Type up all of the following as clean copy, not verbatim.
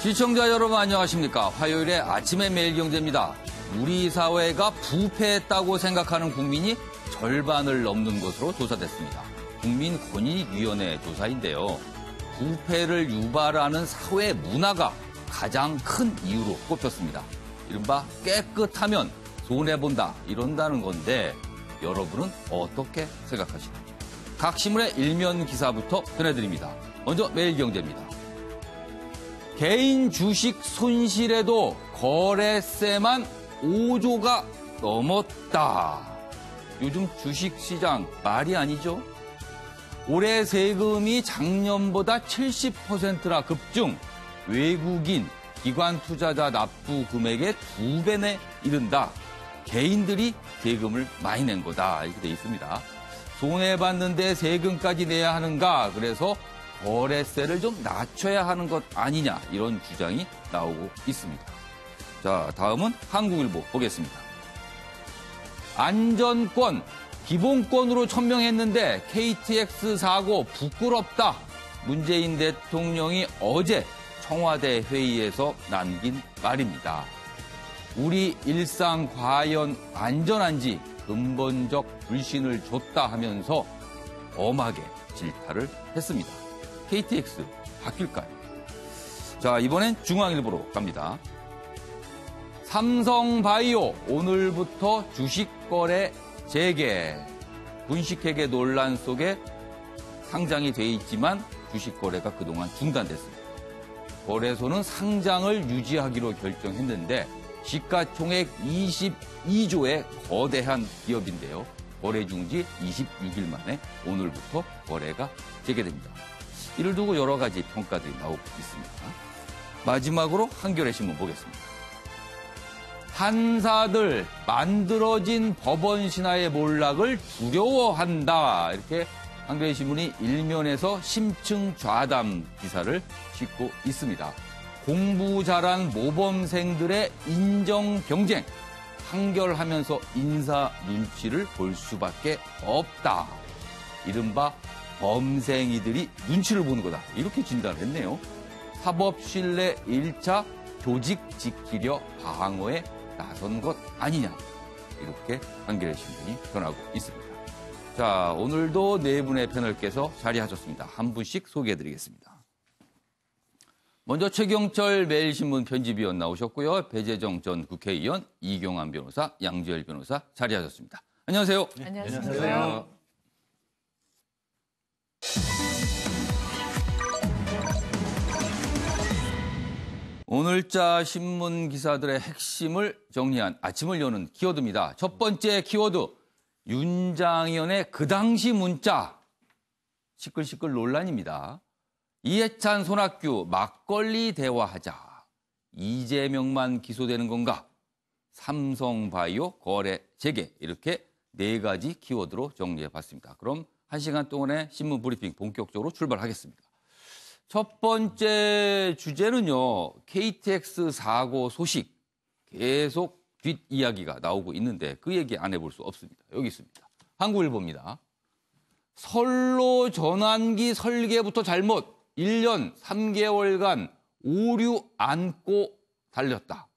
시청자 여러분 안녕하십니까. 화요일에 아침의 매일경제입니다. 우리 사회가 부패했다고 생각하는 국민이 절반을 넘는 것으로 조사됐습니다. 국민권익위원회 조사인데요. 부패를 유발하는 사회 문화가 가장 큰 이유로 꼽혔습니다. 이른바 깨끗하면 손해본다 이런다는 건데 여러분은 어떻게 생각하시나요? 각 신문의 일면 기사부터 전해드립니다. 먼저 매일경제입니다. 개인 주식 손실에도 거래세만 5조가 넘었다. 요즘 주식시장 말이 아니죠? 올해 세금이 작년보다 70%나 급증, 외국인, 기관 투자자 납부 금액의 2배에 이른다. 개인들이 세금을 많이 낸 거다. 이렇게 돼 있습니다. 손해봤는데 세금까지 내야 하는가? 그래서 거래세를 좀 낮춰야 하는 것 아니냐 이런 주장이 나오고 있습니다. 자, 다음은 한국일보 보겠습니다. 안전권, 기본권으로 천명했는데 KTX 사고 부끄럽다. 문재인 대통령이 어제 청와대 회의에서 남긴 말입니다. 우리 일상 과연 안전한지 근본적 불신을 줬다 하면서 엄하게 질타를 했습니다. KTX 바뀔까요? 자, 이번엔 중앙일보로 갑니다. 삼성바이오 오늘부터 주식 거래 재개. 분식회계 논란 속에 상장이 돼 있지만 주식 거래가 그동안 중단됐습니다. 거래소는 상장을 유지하기로 결정했는데 시가총액 22조의 거대한 기업인데요. 거래 중지 26일 만에 오늘부터 거래가 재개됩니다. 이를 두고 여러 가지 평가들이 나오고 있습니다. 마지막으로 한겨레 신문 보겠습니다. 판사들 만들어진 법원 신화의 몰락을 두려워한다. 이렇게 한겨레 신문이 일면에서 심층 좌담 기사를 싣고 있습니다. 공부 잘한 모범생들의 인정 경쟁, 판결하면서 인사 눈치를 볼 수밖에 없다. 이른바 범생이들이 눈치를 보는 거다. 이렇게 진단을 했네요. 사법신뢰 1차 조직 지키려 방어에 나선 것 아니냐. 이렇게 한겨레 신문이 전하고 있습니다. 자, 오늘도 네 분의 패널께서 자리하셨습니다. 한 분씩 소개해드리겠습니다. 먼저 최경철 매일신문 편집위원 나오셨고요. 배재정 전 국회의원, 이경환 변호사, 양지열 변호사 자리하셨습니다. 안녕하세요. 안녕하세요. 오늘자 신문 기사들의 핵심을 정리한 아침을 여는 키워드입니다. 첫 번째 키워드, 윤장현의 그 당시 문자. 시끌시끌 논란입니다. 이해찬, 손학규, 막걸리 대화하자. 이재명만 기소되는 건가? 삼성바이오 거래 재개. 이렇게 네 가지 키워드로 정리해봤습니다. 그럼 1시간 동안의 신문 브리핑 본격적으로 출발하겠습니다. 첫 번째 주제는요. KTX 사고 소식. 계속 뒷이야기가 나오고 있는데 그 얘기 안 해볼 수 없습니다. 여기 있습니다. 한국일보입니다. 선로 전환기 설계부터 잘못. 1년 3개월간 오류 안고 달렸다.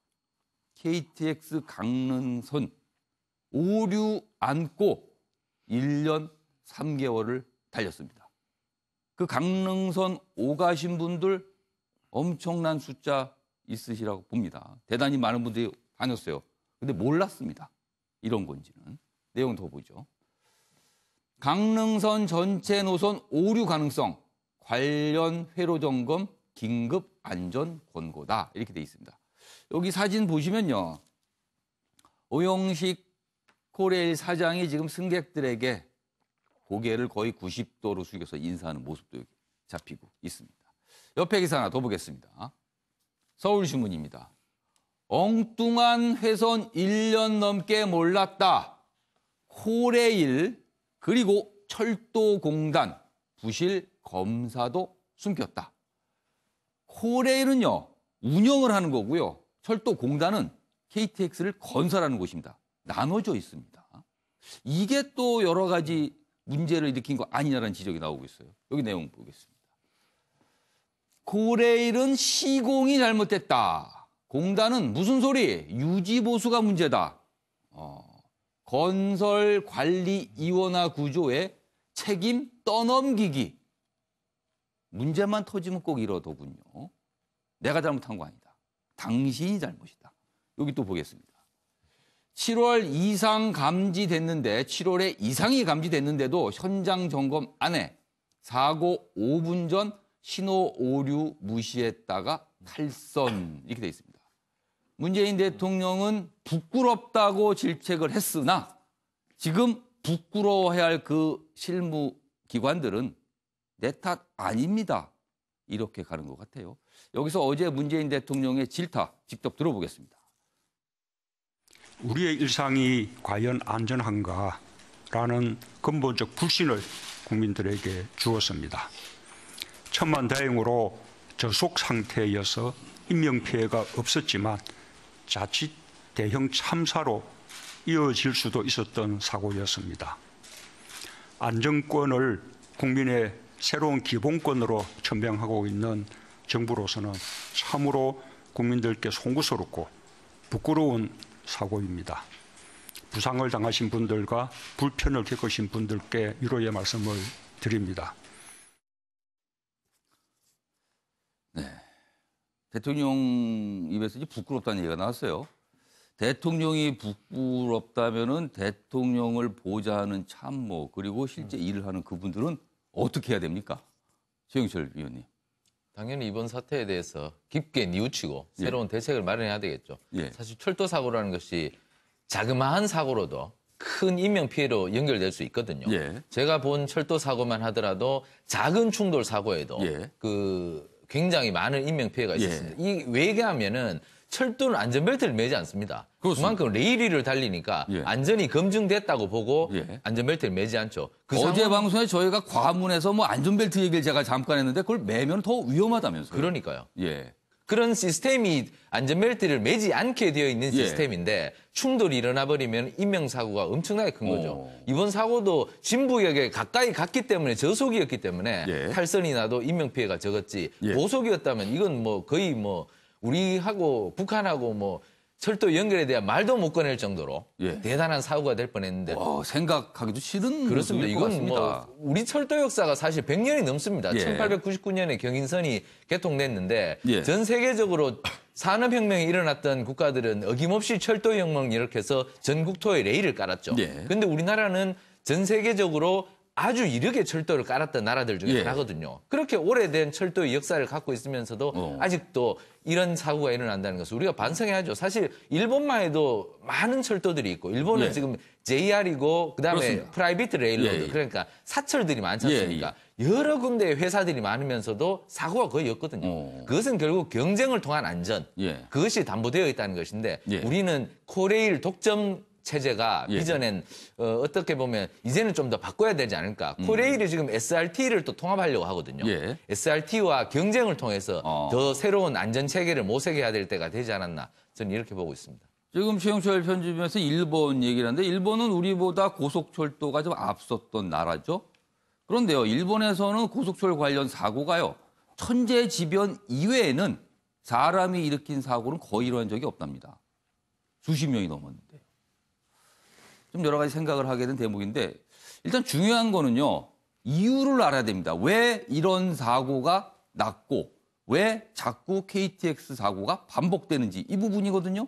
KTX 강릉선 오류 안고 1년 3개월을 달렸습니다. 그 강릉선 오가신 분들 엄청난 숫자 있으시라고 봅니다. 대단히 많은 분들이 다녔어요. 근데 몰랐습니다. 이런 건지는. 내용 더 보죠. 강릉선 전체 노선 오류 가능성, 관련 회로 점검, 긴급 안전 권고다. 이렇게 돼 있습니다. 여기 사진 보시면요. 오영식 코레일 사장이 지금 승객들에게 고개를 거의 90도로 숙여서 인사하는 모습도 여기 잡히고 있습니다. 옆에 기사 하나 더 보겠습니다. 서울신문입니다. 엉뚱한 훼손 1년 넘게 몰랐다. 코레일 그리고 철도공단 부실 검사도 숨겼다. 코레일은요. 운영을 하는 거고요. 철도공단은 KTX를 건설하는 곳입니다. 나눠져 있습니다. 이게 또 여러 가지 문제를 일으킨 거 아니냐라는 지적이 나오고 있어요. 여기 내용 보겠습니다. 코레일은 시공이 잘못됐다. 공단은 무슨 소리? 유지보수가 문제다. 건설관리위원회 구조의 책임 떠넘기기. 문제만 터지면 꼭 이러더군요. 내가 잘못한 거 아니다. 당신이 잘못이다. 여기 또 보겠습니다. 7월 이상 감지됐는데 7월에 이상이 감지됐는데도 현장 점검 안에 사고 5분 전 신호 오류 무시했다가 탈선 이렇게 돼 있습니다. 문재인 대통령은 부끄럽다고 질책을 했으나 지금 부끄러워해야 할 그 실무 기관들은 내 탓 아닙니다. 이렇게 가는 것 같아요. 여기서 어제 문재인 대통령의 질타 직접 들어보겠습니다. 우리의 일상이 과연 안전한가라는 근본적 불신을 국민들에게 주었습니다. 천만다행으로 저속 상태여서 인명피해가 없었지만 자칫 대형 참사로 이어질 수도 있었던 사고였습니다. 안전권을 국민의 새로운 기본권으로 천명하고 있는 정부로서는 참으로 국민들께 송구스럽고 부끄러운 사고입니다. 부상을 당하신 분들과 불편을 겪으신 분들께 위로의 말씀을 드립니다. 네, 대통령 입에서 이제 부끄럽다는 얘기가 나왔어요. 대통령이 부끄럽다면은 대통령을 보좌하는 참모 그리고 실제 일을 하는 그분들은 어떻게 해야 됩니까? 최영철 위원님. 당연히 이번 사태에 대해서 깊게 뉘우치고 새로운 대책을 마련해야 되겠죠. 사실 철도 사고라는 것이 자그마한 사고로도 큰 인명피해로 연결될 수 있거든요. 제가 본 철도 사고만 하더라도 작은 충돌 사고에도 굉장히 많은 인명피해가 있었습니다. 왜냐하면은 철도는 안전벨트를 매지 않습니다. 그렇습니다. 그만큼 레일 위를 달리니까 안전이 검증됐다고 보고 안전벨트를 매지 않죠. 어제 방송에 저희가 과문에서 뭐 안전벨트 얘기를 제가 잠깐 했는데 그걸 매면 더 위험하다면서요. 그러니까요. 그런 시스템이 안전벨트를 매지 않게 되어 있는 시스템인데 충돌이 일어나 버리면 인명사고가 엄청나게 큰 거죠. 이번 사고도 진부역에 가까이 갔기 때문에 저속이었기 때문에 탈선이 나도 인명피해가 적었지 고속이었다면 이건 뭐 거의 뭐 우리하고 북한하고 뭐 철도 연결에 대한 말도 못 꺼낼 정도로 대단한 사고가 될 뻔했는데 생각하기도 싫은 그렇습니다. 이건 뭐 같습니다. 우리 철도 역사가 사실 100년이 넘습니다. 1899년에 경인선이 개통됐는데 전 세계적으로 산업혁명이 일어났던 국가들은 어김없이 철도혁명을 일으켜서 전국토에 레일을 깔았죠. 그런데 우리나라는 전 세계적으로 아주 이르게 철도를 깔았던 나라들 중에 하나거든요. 그렇게 오래된 철도의 역사를 갖고 있으면서도 아직도 이런 사고가 일어난다는 것을 우리가 반성해야죠. 사실 일본만 해도 많은 철도들이 있고 일본은 지금 JR이고 그다음에 그렇습니다. 프라이빗 레일로드 그러니까 사철들이 많지 않습니까? 여러 군데의 회사들이 많으면서도 사고가 거의 없거든요. 그것은 결국 경쟁을 통한 안전 그것이 담보되어 있다는 것인데 우리는 코레일 독점 체제가 이전엔 어떻게 보면 이제는 좀 더 바꿔야 되지 않을까. 코레일이 지금 SRT를 또 통합하려고 하거든요. SRT와 경쟁을 통해서 더 새로운 안전체계를 모색해야 될 때가 되지 않았나. 저는 이렇게 보고 있습니다. 지금 최영철 편집에서 일본 얘기를 하는데 일본은 우리보다 고속철도가 좀 앞섰던 나라죠. 그런데요. 일본에서는 고속철 관련 사고가요. 천재지변 이외에는 사람이 일으킨 사고는 거의 일어난 적이 없답니다. 수십 명이 넘었는데. 좀 여러 가지 생각을 하게 된 대목인데 일단 중요한 거는요. 이유를 알아야 됩니다. 왜 이런 사고가 났고 왜 자꾸 KTX 사고가 반복되는지 이 부분이거든요.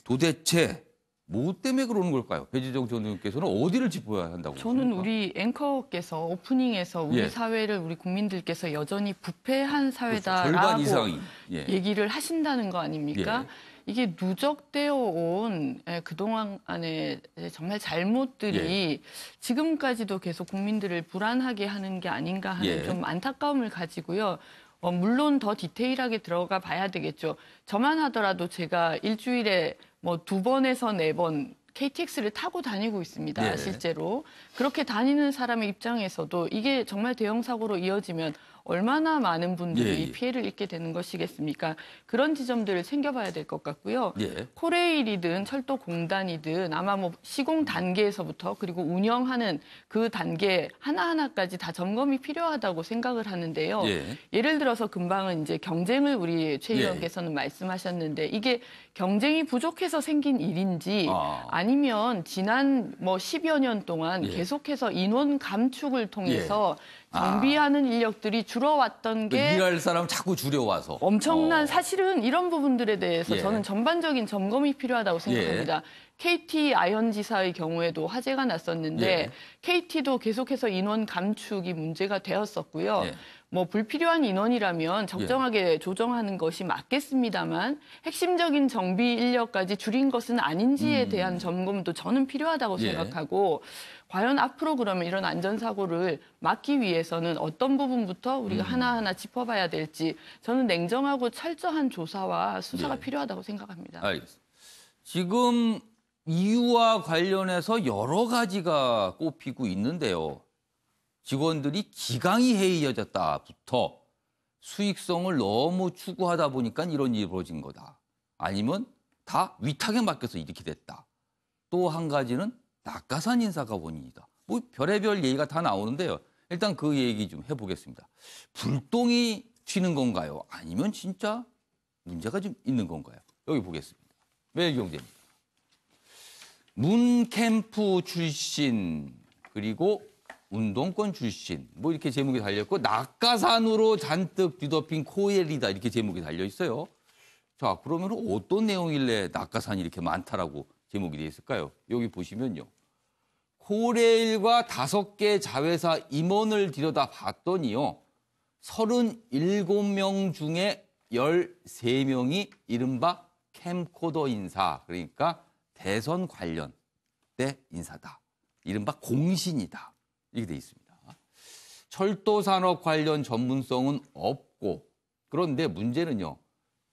도대체 뭐 때문에 그러는 걸까요? 배지정 전 의원께서는 어디를 짚어야 한다고 저는 보십니까? 우리 앵커께서 오프닝에서 우리 사회를 우리 국민들께서 여전히 부패한 사회다라고 절반 이상이 얘기를 하신다는 거 아닙니까? 이게 누적되어 온 그동안 안에 정말 잘못들이 지금까지도 계속 국민들을 불안하게 하는 게 아닌가 하는 좀 안타까움을 가지고요. 물론 더 디테일하게 들어가 봐야 되겠죠. 저만 하더라도 제가 일주일에 뭐 2번에서 4번 KTX를 타고 다니고 있습니다. 예. 실제로. 그렇게 다니는 사람의 입장에서도 이게 정말 대형 사고로 이어지면 얼마나 많은 분들이 예. 피해를 입게 되는 것이겠습니까? 그런 지점들을 챙겨봐야 될 것 같고요. 예. 코레일이든 철도공단이든 아마 뭐 시공 단계에서부터 그리고 운영하는 그 단계 하나하나까지 다 점검이 필요하다고 생각을 하는데요. 예. 예를 들어서 금방은 이제 경쟁을 우리 최 의원께서는 말씀하셨는데 이게 경쟁이 부족해서 생긴 일인지 아니면 지난 뭐 10여 년 동안 예. 계속해서 인원 감축을 통해서 정비하는 인력들이 줄어왔던 게 일할 사람 자꾸 줄여와서 엄청난 사실은 이런 부분들에 대해서 예. 저는 전반적인 점검이 필요하다고 생각합니다. KT 아현지사의 경우에도 화재가 났었는데 예. KT도 계속해서 인원 감축이 문제가 되었었고요. 예. 뭐 불필요한 인원이라면 적정하게 조정하는 것이 맞겠습니다만 핵심적인 정비 인력까지 줄인 것은 아닌지에 대한 점검도 저는 필요하다고 예. 생각하고 과연 앞으로 그러면 이런 안전사고를 막기 위해서는 어떤 부분부터 우리가 하나하나 짚어봐야 될지 저는 냉정하고 철저한 조사와 수사가 예. 필요하다고 생각합니다. 알겠습니다. 지금 이유와 관련해서 여러 가지가 꼽히고 있는데요. 직원들이 기강이 해이해졌다부터 수익성을 너무 추구하다 보니까 이런 일이 벌어진 거다. 아니면 다 위탁에 맡겨서 이렇게 됐다. 또 한 가지는 낙하산 인사가 원인이다. 뭐 별의별 얘기가 다 나오는데요. 일단 그 얘기 좀 해보겠습니다. 불똥이 튀는 건가요? 아니면 진짜 문제가 좀 있는 건가요? 여기 보겠습니다. 매일경제입니다. 문캠프 출신 그리고 운동권 출신 뭐 이렇게 제목이 달렸고 낙하산으로 잔뜩 뒤덮인 코엘이다 이렇게 제목이 달려 있어요. 자 그러면 어떤 내용일래 낙하산이 이렇게 많다라고 제목이 되어 있을까요? 여기 보시면요. 코레일과 5개 자회사 임원을 들여다봤더니요. 37명 중에 13명이 이른바 캠코더 인사 그러니까 대선 관련대 인사다. 이른바 공신이다. 이렇게 돼 있습니다. 철도산업 관련 전문성은 없고 그런데 문제는요.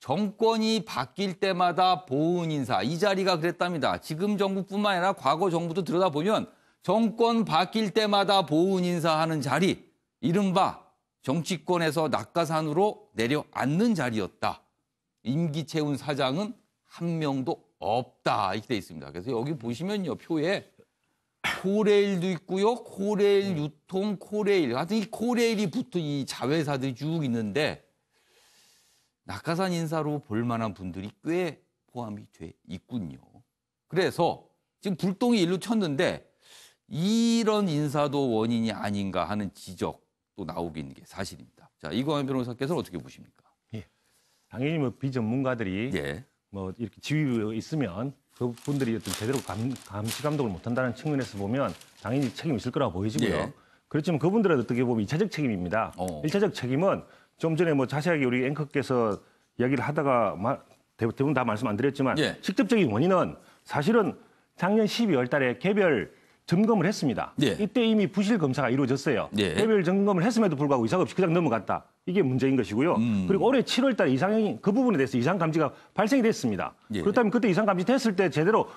정권이 바뀔 때마다 보훈 인사 이 자리가 그랬답니다. 지금 정부뿐만 아니라 과거 정부도 들여다보면 정권 바뀔 때마다 보훈 인사하는 자리 이른바 정치권에서 낙하산으로 내려앉는 자리였다. 임기 채운 사장은 한 명도 없다. 이렇게 돼 있습니다. 그래서 여기 보시면요. 표에 코레일도 있고요. 코레일 유통, 코레일. 하여튼 이 코레일이 붙은 이 자회사들이 쭉 있는데 낙하산 인사로 볼 만한 분들이 꽤 포함이 돼 있군요. 그래서 지금 불똥이 일로 쳤는데 이런 인사도 원인이 아닌가 하는 지적도 나오고 있는 게 사실입니다. 자, 이광현 변호사께서는 어떻게 보십니까? 예. 당연히 뭐 비전문가들이 예. 뭐 이렇게 지위에 있으면 그 분들이 어떤 제대로 감시 감독을 못한다는 측면에서 보면 당연히 책임이 있을 거라고 보여지고요. 예. 그렇지만 그분들은 어떻게 보면 2차적 책임입니다. 1차적 책임은 좀 전에 뭐 자세하게 우리 앵커께서 이야기를 하다가 대부분 다 말씀 안 드렸지만 예. 직접적인 원인은 사실은 작년 12월 달에 개별 점검을 했습니다. 예. 이때 이미 부실 검사가 이루어졌어요. 예. 개별 점검을 했음에도 불구하고 이상 없이 그냥 넘어갔다. 이게 문제인 것이고요. 그리고 올해 7월 달에 그 부분에 대해서 이상 감지가 발생이 됐습니다. 예. 그렇다면 그때 이상 감지 됐을 때 제대로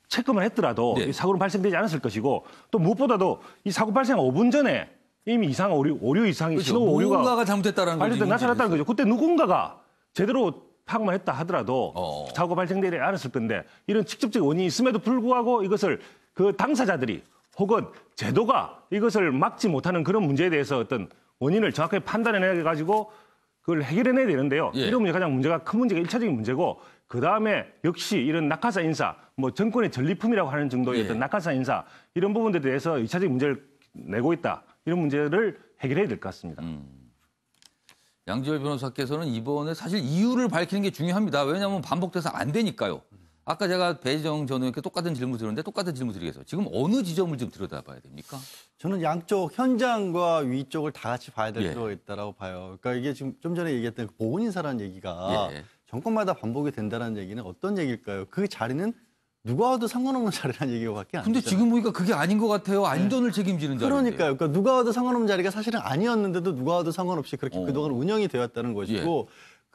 체크만 했더라도 네. 이 사고는 발생되지 않았을 것이고 또 무엇보다도 이 사고 발생 5분 전에 이미 이상 오류 이상이 그렇죠. 신호 오류가 뭔가가 잘못됐다는 거죠. 발생돼 나타났다는 거죠. 그때 누군가가 제대로 파악만 했다 하더라도 사고 발생되지 않았을 건데 이런 직접적 원인이 있음에도 불구하고 이것을 그 당사자들이 혹은 제도가 이것을 막지 못하는 그런 문제에 대해서 어떤 원인을 정확하게 판단해내 가지고 그걸 해결해내야 되는데요. 예. 이런 문제 가장 문제가 큰 문제가 1차적인 문제고 그다음에 역시 이런 낙하산 인사 뭐 정권의 전리품이라고 하는 정도의 예. 어떤 낙하산 인사 이런 부분들에 대해서 2차적인 문제를 내고 있다. 이런 문제를 해결해야 될 것 같습니다. 양지열 변호사께서는 이번에 사실 이유를 밝히는 게 중요합니다. 왜냐하면 반복돼서 안 되니까요. 아까 제가 배정 전 의원께 똑같은 질문 드렸는데 똑같은 질문 드리겠어요. 지금 어느 지점을 좀 들여다봐야 됩니까? 저는 양쪽 현장과 위쪽을 다 같이 봐야 될 예. 필요가 있다고 봐요. 그러니까 이게 지금 좀 전에 얘기했던 그 보훈 인사라는 얘기가 예. 정권마다 반복이 된다는 얘기는 어떤 얘기일까요? 그 자리는 누가 와도 상관없는 자리라는 얘기밖에 안 근데 되잖아요. 지금 보니까 그게 아닌 것 같아요. 안전을 책임지는 자리인데. 그러니까요. 그러니까 누가 와도 상관없는 자리가 사실은 아니었는데도 누가 와도 상관없이 그렇게 그동안 운영이 되었다는 것이고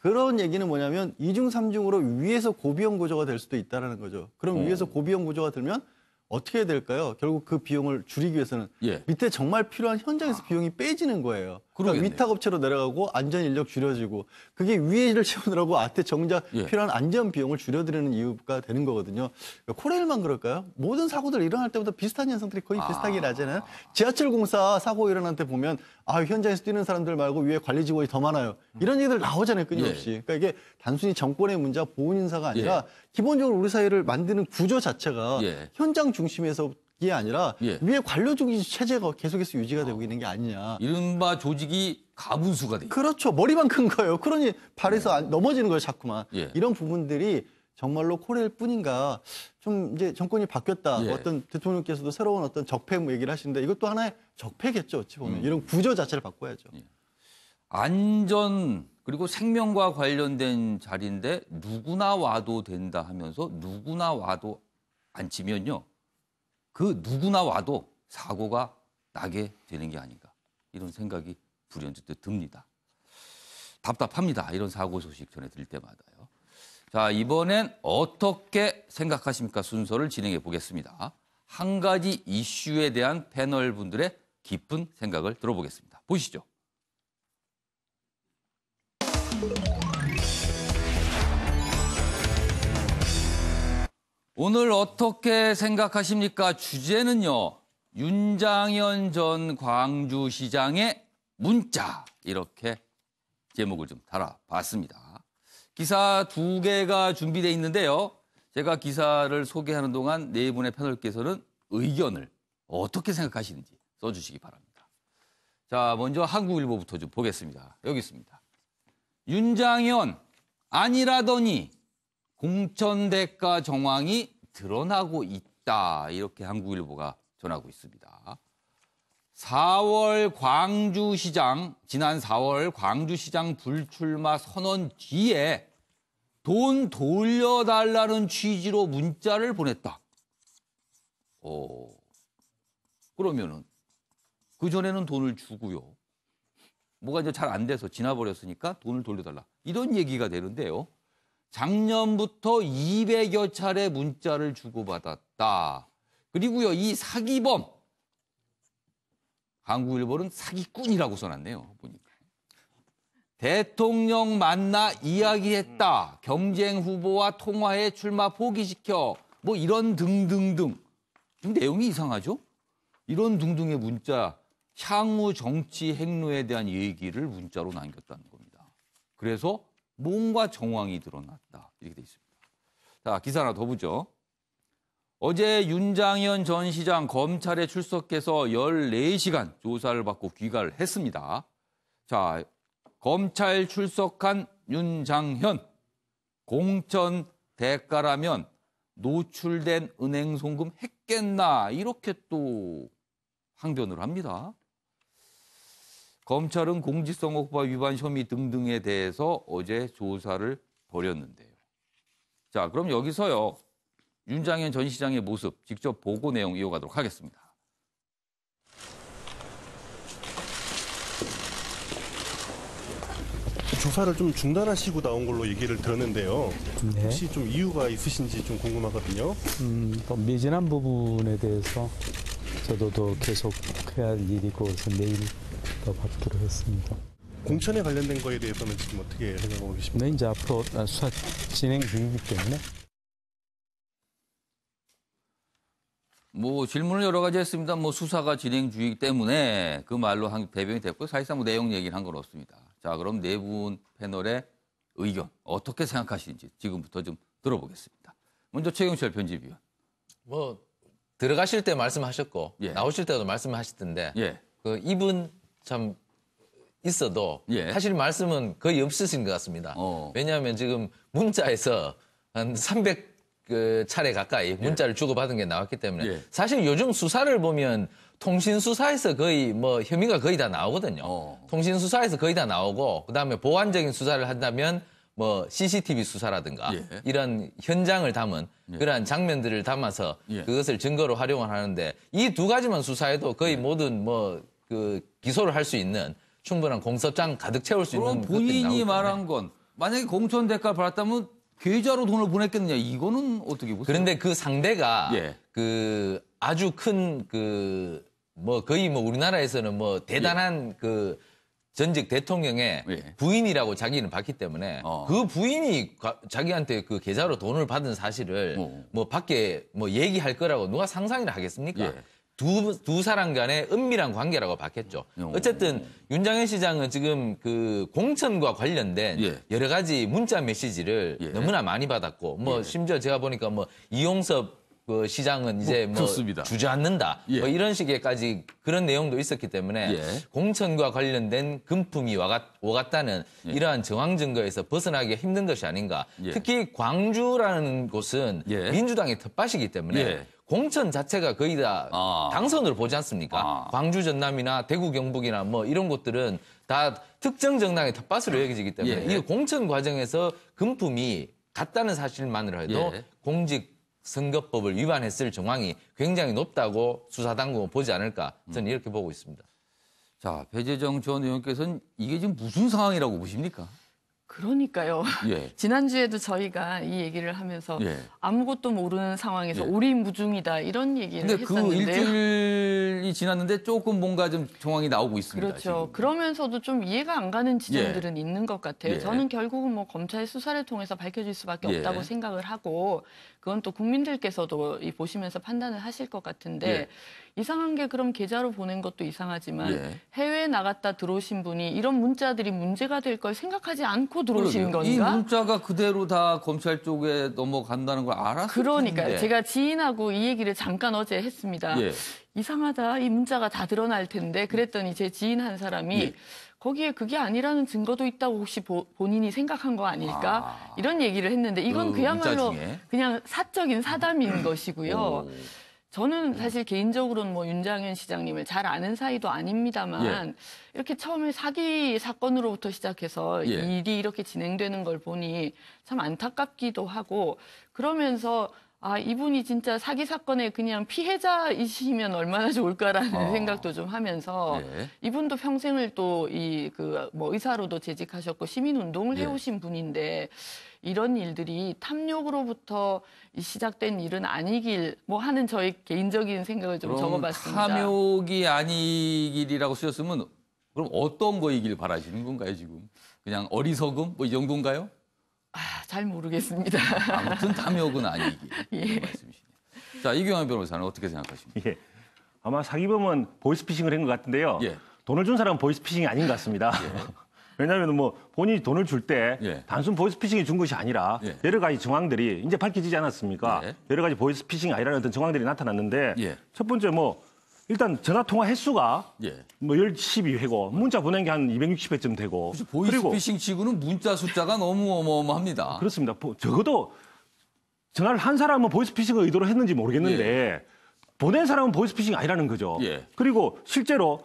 그런 얘기는 뭐냐면 2중, 3중으로 위에서 고비용 구조가 될 수도 있다는 거죠. 그럼 위에서 고비용 구조가 들면 어떻게 해야 될까요? 결국 그 비용을 줄이기 위해서는 예. 밑에 정말 필요한 현장에서 비용이 빼지는 거예요. 그러니까 위탁업체로 내려가고 안전 인력 줄여지고 그게 위에를 채우느라고 앞에 정작 필요한 안전 비용을 줄여드리는 이유가 되는 거거든요. 그러니까 코레일만 그럴까요? 모든 사고들 일어날 때보다 비슷한 현상들이 거의 비슷하게 나잖아요. 지하철 공사 사고 일어날 때 보면 현장에서 뛰는 사람들 말고 위에 관리 직원이 더 많아요. 이런 얘기들 나오잖아요, 끊임없이. 그러니까 이게 단순히 정권의 문제와 보훈 인사가 아니라 기본적으로 우리 사회를 만드는 구조 자체가 현장 중심에서 이게 아니라 위에 관료 중심 체제가 계속해서 유지가 되고 있는 게 아니냐. 이른바 조직이 가분수가 돼. 그렇죠. 머리만 큰 거예요. 그러니 발에서 넘어지는 거예요, 자꾸만. 이런 부분들이 정말로 코레일 뿐인가. 좀 이제 정권이 바뀌었다. 어떤 대통령께서도 새로운 어떤 적폐 얘기를 하시는데 이것도 하나의 적폐겠죠. 어찌 보면. 이런 구조 자체를 바꿔야죠. 안전 그리고 생명과 관련된 자리인데 누구나 와도 된다 하면서 누구나 와도 안 치면요. 그 누구나 와도 사고가 나게 되는 게 아닌가. 이런 생각이 불현듯 듭니다. 답답합니다. 이런 사고 소식 전해 드릴 때마다요. 자, 이번엔 어떻게 생각하십니까? 순서를 진행해 보겠습니다. 한 가지 이슈에 대한 패널 분들의 깊은 생각을 들어보겠습니다. 보시죠. 오늘 어떻게 생각하십니까? 주제는요. 윤장현 전 광주시장의 문자 이렇게 제목을 좀 달아봤습니다. 기사 2개가 준비되어 있는데요. 제가 기사를 소개하는 동안 네 분의 패널께서는 의견을 어떻게 생각하시는지 써주시기 바랍니다. 자, 먼저 한국일보부터 좀 보겠습니다. 여기 있습니다. 윤장현 아니라더니 공천 대가 정황이 드러나고 있다. 이렇게 한국일보가 전하고 있습니다. 4월 광주시장, 지난 4월 광주시장 불출마 선언 뒤에 돈 돌려달라는 취지로 문자를 보냈다. 그러면은 그전에는 돈을 주고요. 뭐가 이제 잘 안 돼서 지나버렸으니까 돈을 돌려달라. 이런 얘기가 되는데요. 작년부터 200여 차례 문자를 주고받았다. 그리고요, 이 사기범, 한국일보는 사기꾼이라고 써놨네요. 보니까. 대통령 만나 이야기했다. 경쟁 후보와 통화해 출마 포기시켜. 뭐 이런 등등등. 좀 내용이 이상하죠? 이런 등등의 문자, 향후 정치 행로에 대한 얘기를 문자로 남겼다는 겁니다. 그래서 뭔가 정황이 드러났다. 이렇게 돼 있습니다. 자, 기사 하나 더 보죠. 어제 윤장현 전 시장 검찰에 출석해서 14시간 조사를 받고 귀가를 했습니다. 자, 검찰 출석한 윤장현, 공천 대가라면 노출된 은행 송금 했겠나 이렇게 또 항변을 합니다. 검찰은 공직선거법 위반 혐의 등등에 대해서 어제 조사를 벌였는데요. 자, 그럼 여기서요. 윤장현 전 시장의 모습 직접 보고 내용 이어가도록 하겠습니다. 조사를 좀 중단하시고 나온 걸로 얘기를 들었는데요. 네. 혹시 좀 이유가 있으신지 좀 궁금하거든요. 또 미진한 부분에 대해서 저도 더 계속 해야 할 일이고 그래서 내일 더 받기로 했습니다. 공천에 관련된 거에 대해서는 지금 어떻게 생각하고 계십니까? 네, 이제 앞으로 수사 진행 중이기 때문에 뭐 질문을 여러 가지 했습니다. 뭐 수사가 진행 중이기 때문에 그 말로 대변이 됐고 사실상 뭐 내용 얘기를 한 건 없습니다. 자, 그럼 네 분 패널의 의견 어떻게 생각하시는지 지금부터 좀 들어보겠습니다. 먼저 최경철 편집위원. 뭐 들어가실 때 말씀하셨고 나오실 때도 말씀하시던데 그 이분 참 있어도 사실 말씀은 거의 없으신 것 같습니다. 왜냐하면 지금 문자에서 한 300차례 가까이 문자를 주고받은 게 나왔기 때문에 사실 요즘 수사를 보면 통신수사에서 거의 뭐 혐의가 거의 다 나오거든요. 통신수사에서 거의 다 나오고 그다음에 보완적인 수사를 한다면 뭐 CCTV 수사라든가 이런 현장을 담은 그러한 장면들을 담아서 그것을 증거로 활용을 하는데 이 두 가지만 수사해도 거의 모든 뭐 그 기소를 할 수 있는 충분한 공소장 가득 채울 수 있는 그럼 본인이 말한 건 만약에 공천 대가를 받았다면 계좌로 돈을 보냈겠느냐 이거는 어떻게 보세요? 그런데 그 상대가 예. 그 아주 큰 그 뭐 거의 뭐 우리나라에서는 뭐 대단한 그 전직 대통령의 예. 부인이라고 자기는 봤기 때문에 그 부인이 자기한테 그 계좌로 돈을 받은 사실을 뭐 밖에 뭐 얘기할 거라고 누가 상상이나 하겠습니까? 예. 두 사람 간의 은밀한 관계라고 봤겠죠. 어쨌든 윤장현 시장은 지금 그 공천과 관련된 예. 여러 가지 문자 메시지를 예. 너무나 많이 받았고 뭐 예. 심지어 제가 보니까 뭐 이용섭 그 시장은 이제 뭐 좋습니다. 주저앉는다. 예. 뭐 이런 식의까지 그런 내용도 있었기 때문에 예. 공천과 관련된 금품이 오갔다는 이러한 정황 증거에서 벗어나기가 힘든 것이 아닌가. 예. 특히 광주라는 곳은 예. 민주당의 텃밭이기 때문에 예. 공천 자체가 거의 다 당선으로 보지 않습니까? 광주 전남이나 대구 경북이나 뭐 이런 곳들은 다 특정 정당의 텃밭으로 여겨지기 때문에 예. 이 공천 과정에서 금품이 갔다는 사실만으로 해도 예. 공직선거법을 위반했을 정황이 굉장히 높다고 수사당국은 보지 않을까 저는 이렇게 보고 있습니다. 자, 배재정 전 의원께서는 이게 지금 무슨 상황이라고 보십니까? 그러니까요. 예. 지난주에도 저희가 이 얘기를 하면서 예. 아무것도 모르는 상황에서 예. 오리무중이다 이런 얘기를 근데 그 했었는데요. 일주일이 지났는데 조금 뭔가 좀 정황이 나오고 있습니다. 그렇죠. 지금. 그러면서도 좀 이해가 안 가는 지점들은 있는 것 같아요. 예. 저는 결국은 뭐 검찰 수사를 통해서 밝혀질 수밖에 예. 없다고 생각을 하고 그건 또 국민들께서도 이 보시면서 판단을 하실 것 같은데 예. 이상한 게 그럼 계좌로 보낸 것도 이상하지만 예. 해외에 나갔다 들어오신 분이 이런 문자들이 문제가 될 걸 생각하지 않고 들어오신 그러게요. 이 건가? 문자가 그대로 다 검찰 쪽에 넘어간다는 걸 알았을 그러니까요. 텐데. 제가 지인하고 이 얘기를 잠깐 어제 했습니다. 예. 이상하다. 이 문자가 다 드러날 텐데 그랬더니 제 지인 한 사람이 예. 거기에 그게 아니라는 증거도 있다고 혹시 본인이 생각한 거 아닐까? 이런 얘기를 했는데 이건 그 문자 그야말로 중에? 그냥 사적인 사담인 것이고요. 오. 저는 사실 개인적으로는 뭐 윤장현 시장님을 잘 아는 사이도 아닙니다만 이렇게 처음에 사기 사건으로부터 시작해서 예. 일이 이렇게 진행되는 걸 보니 참 안타깝기도 하고 그러면서 아 이분이 진짜 사기 사건의 그냥 피해자이시면 얼마나 좋을까라는 생각도 좀 하면서 예. 이분도 평생을 또 이 그 뭐 의사로도 재직하셨고 시민 운동을 예. 해오신 분인데 이런 일들이 탐욕으로부터 시작된 일은 아니길 뭐 하는 저희 개인적인 생각을 좀 그럼 적어봤습니다. 탐욕이 아니길이라고 쓰셨으면 그럼 어떤 거이길 바라시는 건가요 지금? 그냥 어리석음 뭐 이 정도인가요? 아, 잘 모르겠습니다. 아무튼 탐욕은 아니길 예. 이런 말씀이시네요. 자 이경환 변호사는 어떻게 생각하십니까? 예. 아마 사기범은 보이스피싱을 한 것 같은데요. 예. 돈을 준 사람은 보이스피싱이 아닌 것 같습니다. 왜냐하면 뭐 본인이 돈을 줄 때 예. 단순 보이스피싱이 준 것이 아니라 예. 여러 가지 정황들이 이제 밝혀지지 않았습니까? 예. 여러 가지 보이스피싱이 아니라는 어떤 정황들이 나타났는데 예. 첫 번째 뭐 일단 전화 통화 횟수가 예. 뭐 12회고 문자 보낸 게 한 260회쯤 되고 그리고 보이스피싱 치고는 문자 숫자가 너무 어마어마합니다. 그렇습니다. 적어도 전화를 한 사람은 보이스피싱을 의도로 했는지 모르겠는데 보낸 사람은 보이스피싱이 아니라는 거죠. 예. 그리고 실제로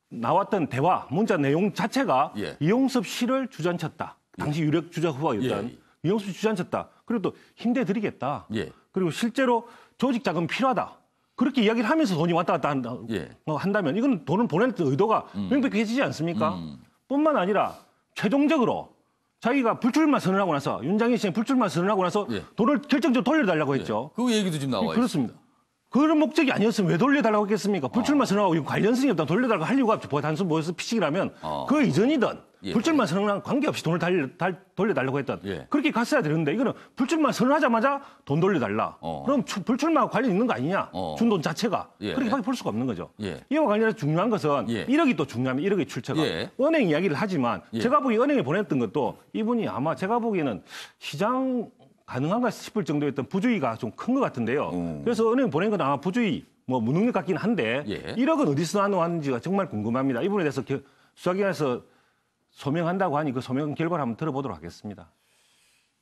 나왔던 대화, 문자 내용 자체가 예. 이용섭 씨를 주저앉혔다. 당시 유력 주자 후보였던 예. 이용섭 씨 주저앉혔다. 그리고 또 힘대드리겠다. 예. 그리고 실제로 조직 자금 필요하다. 그렇게 이야기를 하면서 돈이 왔다 갔다 예. 한다면 이건 돈을 보낼 의도가 명백해지지 않습니까? 뿐만 아니라 최종적으로 자기가 불출마 선언하고 나서 윤장현 씨는 불출마 선언하고 나서 예. 돈을 결정적으로 돌려달라고 했죠. 그 얘기도 지금 나와요. 그렇습니다. 그런 목적이 아니었으면 왜 돌려달라고 했겠습니까? 불출마 선언하고 관련성이 없다 돌려달라고 할 이유가 없죠. 단순 보이스피싱이라면 그 이전이든 예. 불출마 선언랑 관계없이 돈을 돌려달라고 했던 예. 그렇게 갔어야 되는데 이거는 불출마 선언하자마자 돈 돌려달라. 그럼 불출마와 관련 있는 거 아니냐? 준 돈 자체가. 예. 그렇게 볼 수가 없는 거죠. 예. 이와 관련해서 중요한 것은 예. 1억이 또 중요합니다. 1억의 출처가. 예. 은행 이야기를 하지만 예. 제가 보기에 은행에 보냈던 것도 이분이 아마 제가 보기에는 시장 가능한가 싶을 정도였던 부주의가 좀 큰 것 같은데요. 그래서 은행 보낸 건 아마 부주의, 뭐 무능력 같긴 한데 예. 1억은 어디서 나왔는지가 정말 궁금합니다. 이 부분에 대해서 수사기관에서 소명한다고 하니 그 소명 결과를 한번 들어보도록 하겠습니다.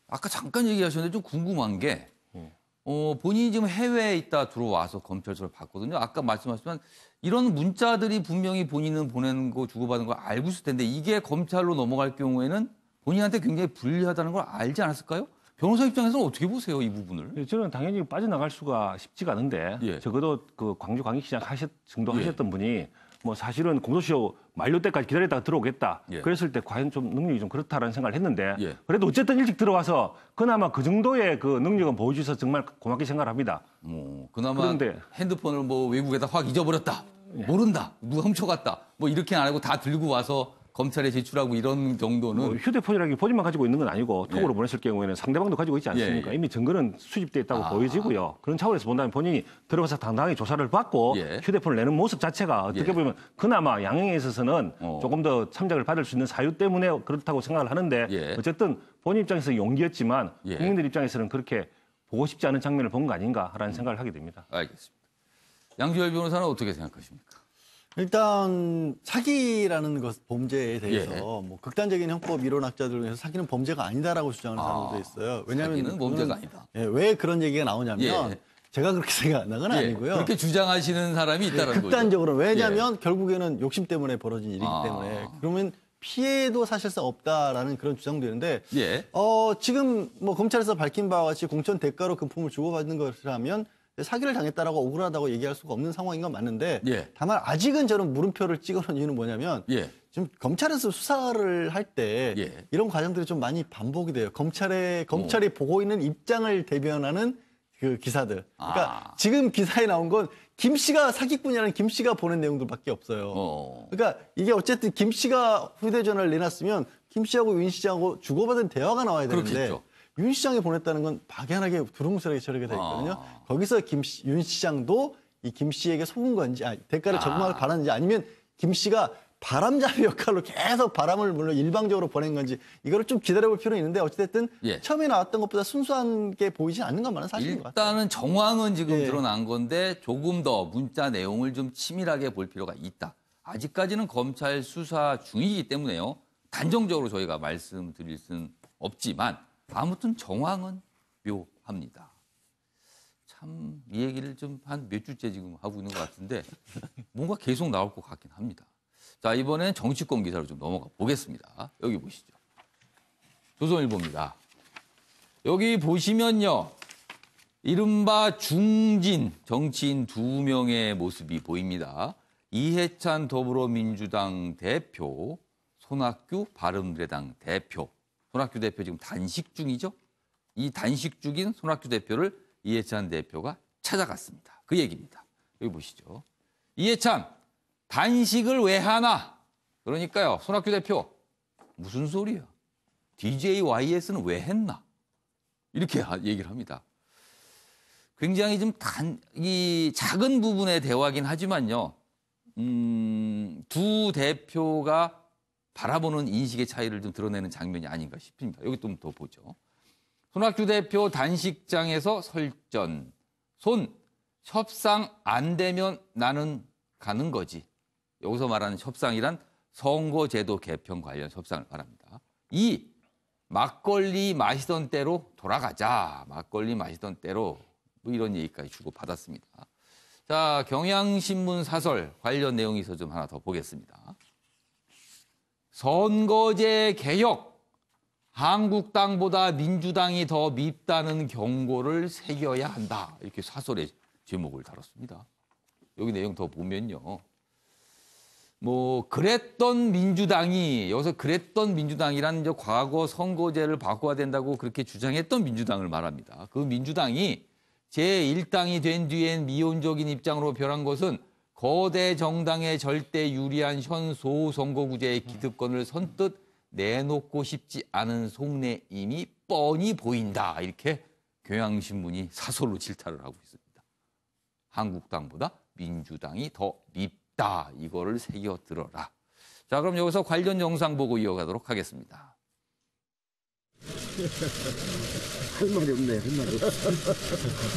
아까 잠깐 얘기하셨는데 좀 궁금한 게 본인이 지금 해외에 있다 들어와서 검찰 수사를 받거든요. 아까 말씀하셨지만 이런 문자들이 분명히 본인은 보내는 거 주고받은 걸 알고 있을 텐데 이게 검찰로 넘어갈 경우에는 본인한테 굉장히 불리하다는 걸 알지 않았을까요? 변호사 입장에서는 어떻게 보세요, 이 부분을? 예, 저는 당연히 빠져나갈 수가 쉽지가 않은데 예. 적어도 그 광주광역시장 정도 예. 하셨던 분이 뭐 사실은 공소시효 만료 때까지 기다렸다가 들어오겠다. 예. 그랬을 때 과연 좀 능력이 좀 그렇다라는 생각을 했는데 예. 그래도 어쨌든 일찍 들어와서 그나마 그 정도의 그 능력은 보여주셔서 정말 고맙게 생각을 합니다. 그나마 그런데- 핸드폰을 뭐 외국에다 확 잊어버렸다. 모른다. 누가 훔쳐갔다. 뭐 이렇게는 안 하고 다 들고 와서 검찰에 제출하고 이런 정도는 뭐 휴대폰이라는 게 본인만 가지고 있는 건 아니고 톡으로 예. 보냈을 경우에는 상대방도 가지고 있지 않습니까? 예. 이미 증거는 수집돼 있다고 보여지고요. 그런 차원에서 본다면 본인이 들어가서 당당하게 조사를 받고 예. 휴대폰을 내는 모습 자체가 어떻게 예. 보면 그나마 양형에 있어서는 조금 더 참작을 받을 수 있는 사유 때문에 그렇다고 생각을 하는데 예. 어쨌든 본인 입장에서 용기였지만 예. 국민들 입장에서는 그렇게 보고 싶지 않은 장면을 본 거 아닌가라는 생각을 하게 됩니다. 알겠습니다. 양지열 변호사는 어떻게 생각하십니까? 일단 사기라는 것 범죄에 대해서 예. 뭐 극단적인 형법 이론학자들 중에서 사기는 범죄가 아니다라고 주장하는 사람들도 있어요. 왜냐하면 사기는 범죄가 아니다. 예, 왜 그런 얘기가 나오냐면 예. 제가 그렇게 생각하는 건 아니고요. 그렇게 주장하시는 사람이 있다는 거죠. 극단적으로 왜냐하면 결국에는 욕심 때문에 벌어진 일이기 때문에 그러면 피해도 사실상 없다라는 그런 주장도 있는데 예. 지금 뭐 검찰에서 밝힌 바와 같이 공천 대가로 금품을 주고받는 것이라면 사기를 당했다라고 억울하다고 얘기할 수가 없는 상황인 건 맞는데 예. 다만 아직은 저는 물음표를 찍어놓은 이유는 뭐냐면 예. 지금 검찰에서 수사를 할 때 예. 이런 과정들이 좀 많이 반복이 돼요. 검찰이 보고 있는 입장을 대변하는 그 기사들. 그러니까 지금 기사에 나온 건 김 씨가 사기꾼이라는 김 씨가 보낸 내용들밖에 없어요. 그러니까 이게 어쨌든 김 씨가 휴대전화를 내놨으면 김 씨하고 윤 시장하고 주고받은 대화가 나와야 되는데 그렇겠죠. 윤 시장이 보냈다는 건 막연하게 두루뭉술하게 처리가 돼 있거든요. 거기서 윤 시장도 이 김 씨에게 속은 건지, 대가를 적응을 바랐는지 아니면 김 씨가 바람잡이 역할로 계속 바람을 물론 일방적으로 보낸 건지 이거를 좀 기다려볼 필요는 있는데 어찌됐든 예. 처음에 나왔던 것보다 순수한 게 보이지 않는 것만은 사실인 것 같아요. 일단은 정황은 지금 예. 드러난 건데 조금 더 문자 내용을 좀 치밀하게 볼 필요가 있다. 아직까지는 검찰 수사 중이기 때문에요. 단정적으로 저희가 말씀드릴 수는 없지만 아무튼 정황은 묘합니다. 참 이 얘기를 좀 한 몇 주째 지금 하고 있는 것 같은데 뭔가 계속 나올 것 같긴 합니다. 자, 이번엔 정치권 기사로 좀 넘어가 보겠습니다. 여기 보시죠. 조선일보입니다. 여기 보시면요. 이른바 중진 정치인 2명의 모습이 보입니다. 이해찬 더불어민주당 대표, 손학규 바른미래당 대표. 손학규 대표 지금 단식 중이죠. 이 단식 중인 손학규 대표를 이해찬 대표가 찾아갔습니다. 그 얘기입니다. 여기 보시죠. 이해찬, 단식을 왜 하나? 그러니까요. 손학규 대표, 무슨 소리야? DJYS는 왜 했나? 이렇게 얘기를 합니다. 굉장히 좀 이 작은 부분의 대화긴 하지만요. 두 대표가 바라보는 인식의 차이를 좀 드러내는 장면이 아닌가 싶습니다. 여기 좀 더 보죠. 손학규 대표 단식장에서 설전. 손, 협상 안 되면 나는 가는 거지. 여기서 말하는 협상이란 선거제도 개편 관련 협상을 말합니다. 2, 막걸리 마시던 때로 돌아가자. 막걸리 마시던 때로 뭐 이런 얘기까지 주고받았습니다. 자, 경향신문 사설 관련 내용에서 좀 하나 더 보겠습니다. 선거제 개혁, 한국당보다 민주당이 더 밉다는 경고를 새겨야 한다. 이렇게 사설의 제목을 달았습니다. 여기 내용 더 보면요. 뭐 그랬던 민주당이 여기서 그랬던 민주당이라는 이제 과거 선거제를 바꿔야 된다고 그렇게 주장했던 민주당을 말합니다. 그 민주당이 제1당이 된 뒤엔 미온적인 입장으로 변한 것은 거대 정당에 절대 유리한 현 소선거구제의 기득권을 선뜻 내놓고 싶지 않은 속내임이 뻔히 보인다. 이렇게 경향신문이 사설로 질타를 하고 있습니다. 한국당보다 민주당이 더 밉다. 이거를 새겨 들어라. 자, 그럼 여기서 관련 영상 보고 이어가도록 하겠습니다. 할 말이 없네, 할 말이 없어.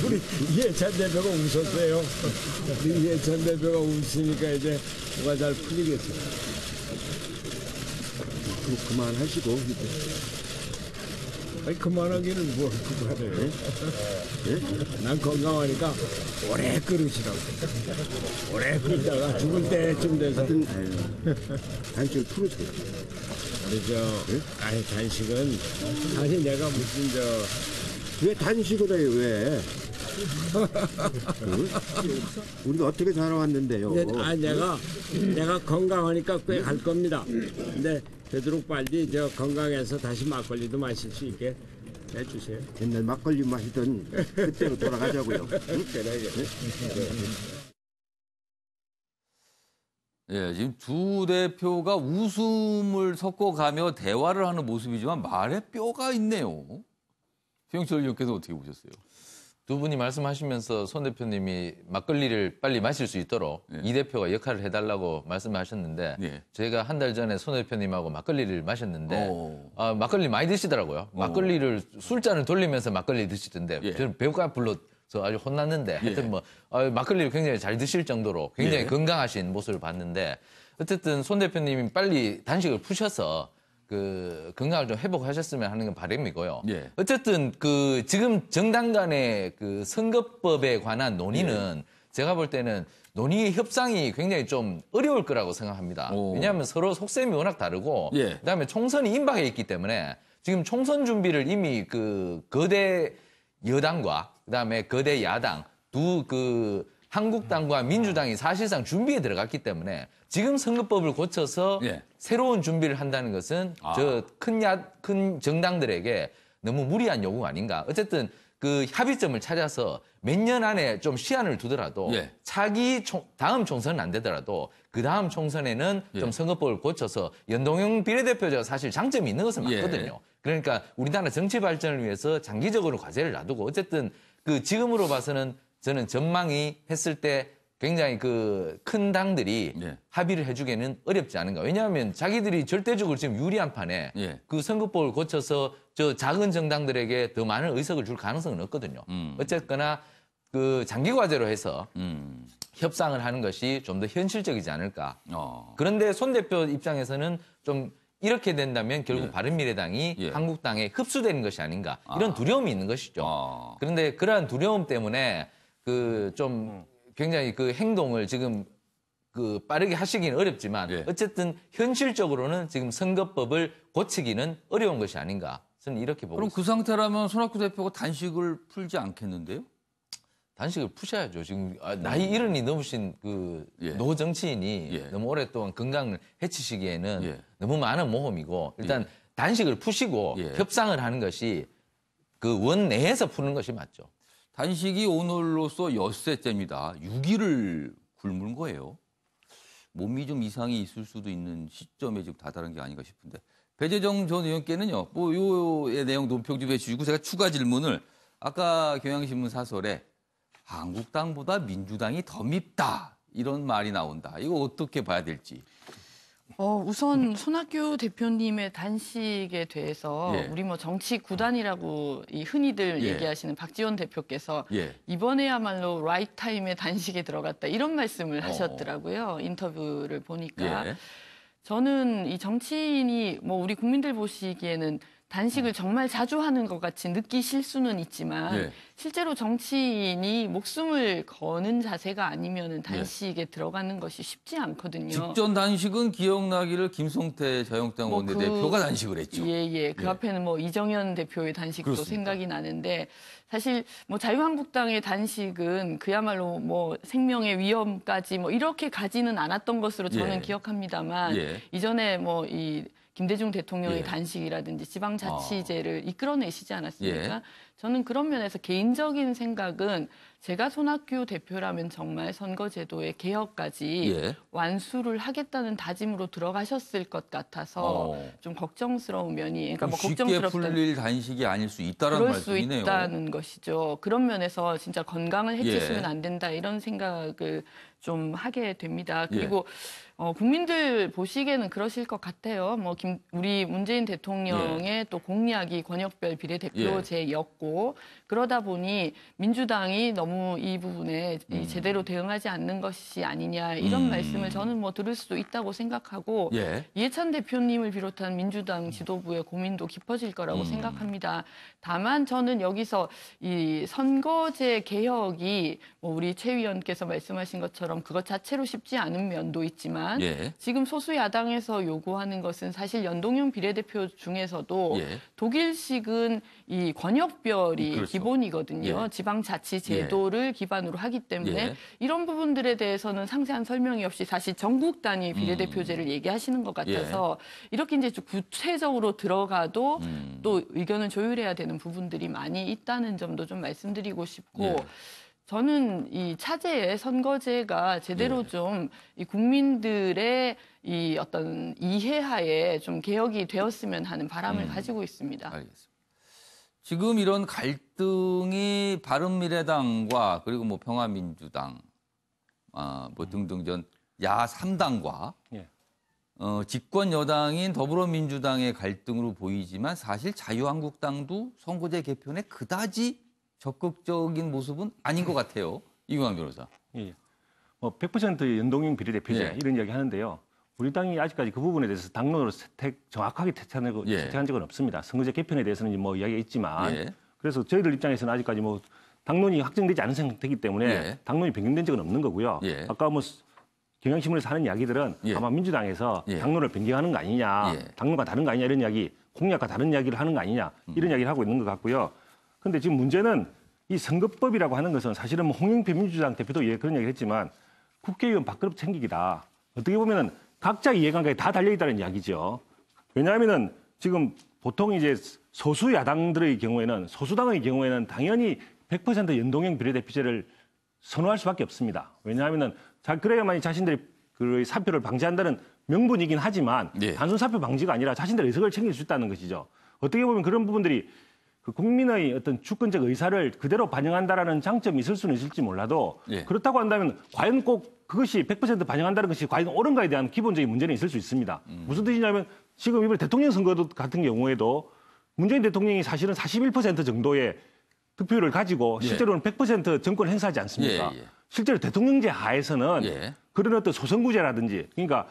우리 이해찬 대표가 웃었어요. 우리 이해찬 대표가 웃으니까 이제 뭐가 잘 풀리겠어요. 그만하시고. 아니, 그만하기는 뭘 그만해. 예? 난 건강하니까 오래 끓으시라고. 오래 끓다가 죽을 때쯤 돼서. 단식을 풀으세요. 우리 아니, 단식은, 아니, 내가 무슨 왜 단식을 해요, 왜? 응? 우리도 어떻게 살아왔는데요? 내가 건강하니까 꽤 갈 겁니다. 근데 되도록 빨리 저 건강해서 다시 막걸리도 마실 수 있게 해주세요. 옛날 막걸리 마시던 그때로 돌아가자고요. 응? 예, 지금 두 대표가 웃음을 섞어가며 대화를 하는 모습이지만 말에 뼈가 있네요. 최영철 의원께서 어떻게 보셨어요? 두 분이 말씀하시면서 손 대표님이 막걸리를 빨리 마실 수 있도록 이 대표가 역할을 해달라고 말씀하셨는데 제가 한 달 전에 손 대표님하고 막걸리를 마셨는데 막걸리 많이 드시더라고요. 막걸리를 술잔을 돌리면서 막걸리 드시던데 저는 배우가 불러서 아주 혼났는데 하여튼 뭐 막걸리를 굉장히 잘 드실 정도로 굉장히 건강하신 모습을 봤는데 어쨌든 손 대표님이 빨리 단식을 푸셔서 그 건강을 좀 회복하셨으면 하는 건 바람이고요. 어쨌든 그 지금 정당 간의 그 선거법에 관한 논의는 제가 볼 때는 논의 협상이 굉장히 좀 어려울 거라고 생각합니다. 왜냐하면 서로 속셈이 워낙 다르고 그다음에 총선이 임박해 있기 때문에 지금 총선 준비를 이미 그 거대 여당과 그다음에 거대 야당 두 그 한국당과 민주당이 사실상 준비에 들어갔기 때문에 지금 선거법을 고쳐서 새로운 준비를 한다는 것은 저 큰 정당들에게 너무 무리한 요구가 아닌가. 어쨌든 그 합의점을 찾아서 몇 년 안에 좀 시한을 두더라도 차기 다음 총선은 안 되더라도 그 다음 총선에는 좀 선거법을 고쳐서 연동형 비례대표제가 사실 장점이 있는 것은 맞거든요. 그러니까 우리나라 정치 발전을 위해서 장기적으로 과제를 놔두고 어쨌든 그 지금으로 봐서는 저는 전망이 했을 때 굉장히 그 큰 당들이 합의를 해주기에는 어렵지 않은가. 왜냐하면 자기들이 절대적으로 지금 유리한 판에 그 선거법을 고쳐서 저 작은 정당들에게 더 많은 의석을 줄 가능성은 없거든요. 어쨌거나 그 장기 과제로 해서 협상을 하는 것이 좀 더 현실적이지 않을까. 그런데 손 대표 입장에서는 좀 이렇게 된다면 결국 바른미래당이 한국당에 흡수되는 것이 아닌가. 이런 두려움이 있는 것이죠. 그런데 그러한 두려움 때문에 그 좀 굉장히 그 행동을 지금 그 빠르게 하시기는 어렵지만 어쨌든 현실적으로는 지금 선거법을 고치기는 어려운 것이 아닌가. 저는 이렇게 보고 그럼 있습니다. 그 상태라면 손학규 대표가 단식을 풀지 않겠는데요? 단식을 푸셔야죠. 지금 나이 70이 넘으신 그 노정치인이 너무 오랫동안 건강을 해치시기에는 너무 많은 모험이고 일단 단식을 푸시고 협상을 하는 것이 그 원내에서 푸는 것이 맞죠. 단식이 오늘로써 엿새째입니다. 6일을 굶은 거예요. 몸이 좀 이상이 있을 수도 있는 시점에 지금 다다른 게 아닌가 싶은데. 배재정 전 의원께는요. 뭐 요의 내용 논평 좀 해주시고 제가 추가 질문을 아까 경향신문 사설에 한국당보다 민주당이 더 밉다. 이런 말이 나온다. 이거 어떻게 봐야 될지. 우선 손학규 대표님의 단식에 대해서 우리 뭐 정치 구단이라고 흔히들 얘기하시는 박지원 대표께서 이번에야말로 라이트 타임에 단식에 들어갔다 이런 말씀을 하셨더라고요. 인터뷰를 보니까. 저는 이 정치인이 뭐 우리 국민들 보시기에는 단식을 정말 자주 하는 것 같이 느끼실 수는 있지만 실제로 정치인이 목숨을 거는 자세가 아니면은 단식에 들어가는 것이 쉽지 않거든요. 직전 단식은 기억나기를 김성태 자유한국당 원내대표가 단식을 했죠. 그 앞에는 뭐 이정현 대표의 단식도 그렇습니다. 생각이 나는데 사실 뭐 자유한국당의 단식은 그야말로 뭐 생명의 위험까지 뭐 이렇게 가지는 않았던 것으로 저는 기억합니다만 이전에 뭐 이 김대중 대통령의 단식이라든지 지방자치제를 이끌어내시지 않았습니까? 저는 그런 면에서 개인적인 생각은 제가 손학규 대표라면 정말 선거제도의 개혁까지 완수를 하겠다는 다짐으로 들어가셨을 것 같아서 좀 걱정스러운 면이, 그러니까 뭐 쉽게 풀릴 단식이 아닐 수 있다는 말씀이네요. 그럴 수 있다는 것이죠. 그런 면에서 진짜 건강을 해치시면 안 된다 이런 생각을 좀 하게 됩니다. 그리고 국민들 보시기에는 그러실 것 같아요. 뭐 우리 문재인 대통령의 또 공약이 권역별 비례대표제였고 그러다 보니 민주당이 너무 이 부분에 제대로 대응하지 않는 것이 아니냐 이런 말씀을 저는 뭐 들을 수도 있다고 생각하고 이해찬 대표님을 비롯한 민주당 지도부의 고민도 깊어질 거라고 생각합니다. 다만 저는 여기서 이 선거제 개혁이 뭐 우리 최 위원께서 말씀하신 것처럼 그것 자체로 쉽지 않은 면도 있지만 지금 소수 야당에서 요구하는 것은 사실 연동형 비례대표 중에서도 독일식은 이 권역별 윤석열이 그렇죠. 기본이거든요. 예. 지방자치 제도를 기반으로 하기 때문에 이런 부분들에 대해서는 상세한 설명이 없이 사실 전국 단위 비례대표제를 얘기하시는 것 같아서 이렇게 이제 좀 구체적으로 들어가도 또 의견을 조율해야 되는 부분들이 많이 있다는 점도 좀 말씀드리고 싶고 저는 이 차제의 선거제가 제대로 좀 이 국민들의 이 어떤 이해하에 좀 개혁이 되었으면 하는 바람을 가지고 있습니다. 알겠습니다. 지금 이런 갈등이 바른미래당과 그리고 뭐 평화민주당 뭐 등등 전 야 3당과 집권 여당인 더불어민주당의 갈등으로 보이지만 사실 자유한국당도 선거제 개편에 그다지 적극적인 모습은 아닌 것 같아요. 이광 변호사. 예. 뭐 100% 연동형 비례대표제 예. 이런 이야기 하는데요. 우리 당이 아직까지 그 부분에 대해서 당론으로 정확하게 채택한 적은 없습니다. 선거제 개편에 대해서는 뭐 이야기가 있지만 그래서 저희들 입장에서는 아직까지 뭐 당론이 확정되지 않은 상태이기 때문에 당론이 변경된 적은 없는 거고요. 아까 뭐 경향신문에서 하는 이야기들은 아마 민주당에서 당론을 변경하는 거 아니냐, 당론과 다른 거 아니냐 이런 이야기, 공약과 다른 이야기를 하는 거 아니냐 이런 이야기를 하고 있는 것 같고요. 그런데 지금 문제는 이 선거법이라고 하는 것은 사실은 뭐 홍영표 민주당 대표도 그런 얘기를 했지만 국회의원 밥그릇 챙기기다. 어떻게 보면은 각자 이해관계에 다 달려있다는 이야기죠. 왜냐하면은 지금 보통 이제 소수 야당들의 경우에는 소수당의 경우에는 당연히 100% 연동형 비례대표제를 선호할 수밖에 없습니다. 왜냐하면은 그래야만이 자신들이 그 사표를 방지한다는 명분이긴 하지만 단순 사표 방지가 아니라 자신들의 의석을 챙길 수 있다는 것이죠. 어떻게 보면 그런 부분들이 그 국민의 어떤 주권적 의사를 그대로 반영한다라는 장점이 있을 수는 있을지 몰라도 그렇다고 한다면 과연 꼭 그것이 100% 반영한다는 것이 과연 옳은가에 대한 기본적인 문제는 있을 수 있습니다. 무슨 뜻이냐면 지금 이번 대통령 선거 같은 경우에도 문재인 대통령이 사실은 41% 정도의 득표율을 가지고 실제로는 100% 정권을 행사하지 않습니까? 실제로 대통령제 하에서는 그런 어떤 소선구제라든지 그러니까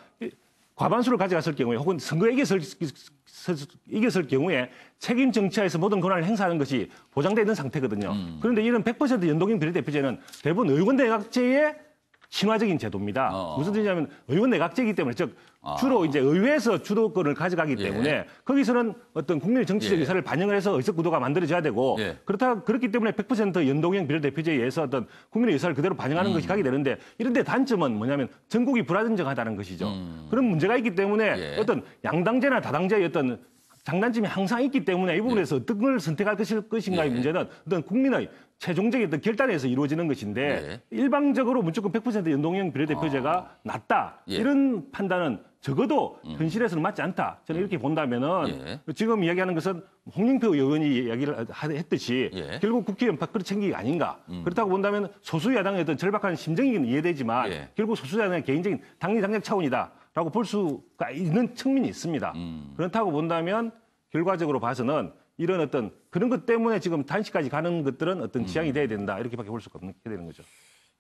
과반수를 가져갔을 경우에 혹은 선거에 이겼을 경우에 책임 정치하에서 모든 권한을 행사하는 것이 보장되어 있는 상태거든요. 그런데 이런 100% 연동형 비례대표제는 대부분 의원 내각제의 친화적인 제도입니다. 무슨 뜻이냐면 의원 내각제이기 때문에 즉 주로 이제 의회에서 주도권을 가져가기 때문에 거기서는 어떤 국민의 정치적 의사를 반영을 해서 의석 구도가 만들어져야 되고 그렇기 때문에 100% 연동형 비례대표제에 의해서 어떤 국민의 의사를 그대로 반영하는 것이 가게 되는데 이런데 단점은 뭐냐면 전국이 불안정하다는 것이죠. 그런 문제가 있기 때문에 어떤 양당제나 다당제의 어떤 장단점이 항상 있기 때문에 이 부분에서 어떤 걸 선택할 것인가의 문제는 어떤 국민의 최종적인 어떤 결단에서 이루어지는 것인데 일방적으로 무조건 100% 연동형 비례대표제가 낫다 이런 판단은 적어도 현실에서는 맞지 않다. 저는 이렇게 본다면은 지금 이야기하는 것은 홍영표 의원이 이야기를 했듯이 결국 국회의원 밥그릇 챙기기가 아닌가. 그렇다고 본다면 소수 야당의 어떤 절박한 심정이긴 이해되지만 결국 소수 야당의 개인적인 당리 장략 차원이다라고 볼 수가 있는 측면이 있습니다. 그렇다고 본다면 결과적으로 봐서는 이런 어떤 그런 것 때문에 지금 단식까지 가는 것들은 어떤 지향이 돼야 된다. 이렇게밖에 볼 수가 없게 되는 거죠.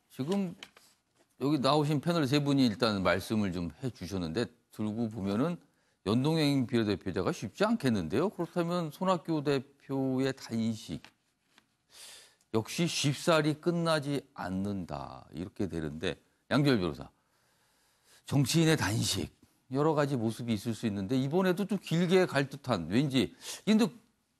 지금 여기 나오신 패널 세 분이 일단 말씀을 좀 해주셨는데 들고 보면은 연동형 비례대표제가 쉽지 않겠는데요. 그렇다면 손학규 대표의 단식 역시 쉽사리 끝나지 않는다. 이렇게 되는데 양지열 변호사 정치인의 단식 여러 가지 모습이 있을 수 있는데 이번에도 좀 길게 갈 듯한 왠지 근데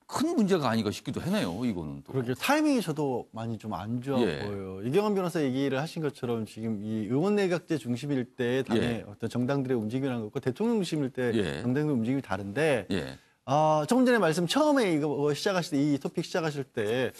큰 문제가 아닌가 싶기도 하네요. 이거는 또. 그렇게 타이밍이 저도 많이 좀 안 좋아 보여요. 이경환 변호사 얘기를 하신 것처럼 지금 이 의원 내각제 중심일 때 당의 어떤 정당들의 움직임이라는 것과 대통령 중심일 때 정당들의 움직임이 다른데 조금 전에 말씀 처음에 이거 시작하실 때 이 토픽 시작하실 때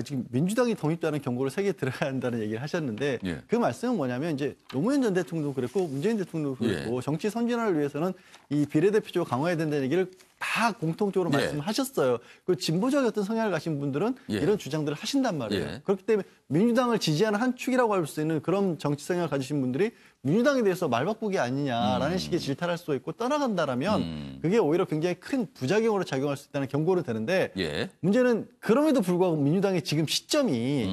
지금 민주당이 독립도 않은 경고를 세게 들어야 한다는 얘기를 하셨는데 그 말씀은 뭐냐면 이제 노무현 전 대통령도 그랬고 문재인 대통령도 그랬고 정치 선진화를 위해서는 이 비례대표제를 강화해야 된다는 얘기를 다 공통적으로 말씀하셨어요. 그 진보적인 어떤 성향을 가신 분들은 이런 주장들을 하신단 말이에요. 그렇기 때문에 민주당을 지지하는 한 축이라고 할 수 있는 그런 정치 성향을 가지신 분들이 민주당에 대해서 말바꾸기 아니냐라는 식의 질타를 할 수도 있고 떠나간다라면 그게 오히려 굉장히 큰 부작용으로 작용할 수 있다는 경고는 되는데 문제는 그럼에도 불구하고 민주당의 지금 시점이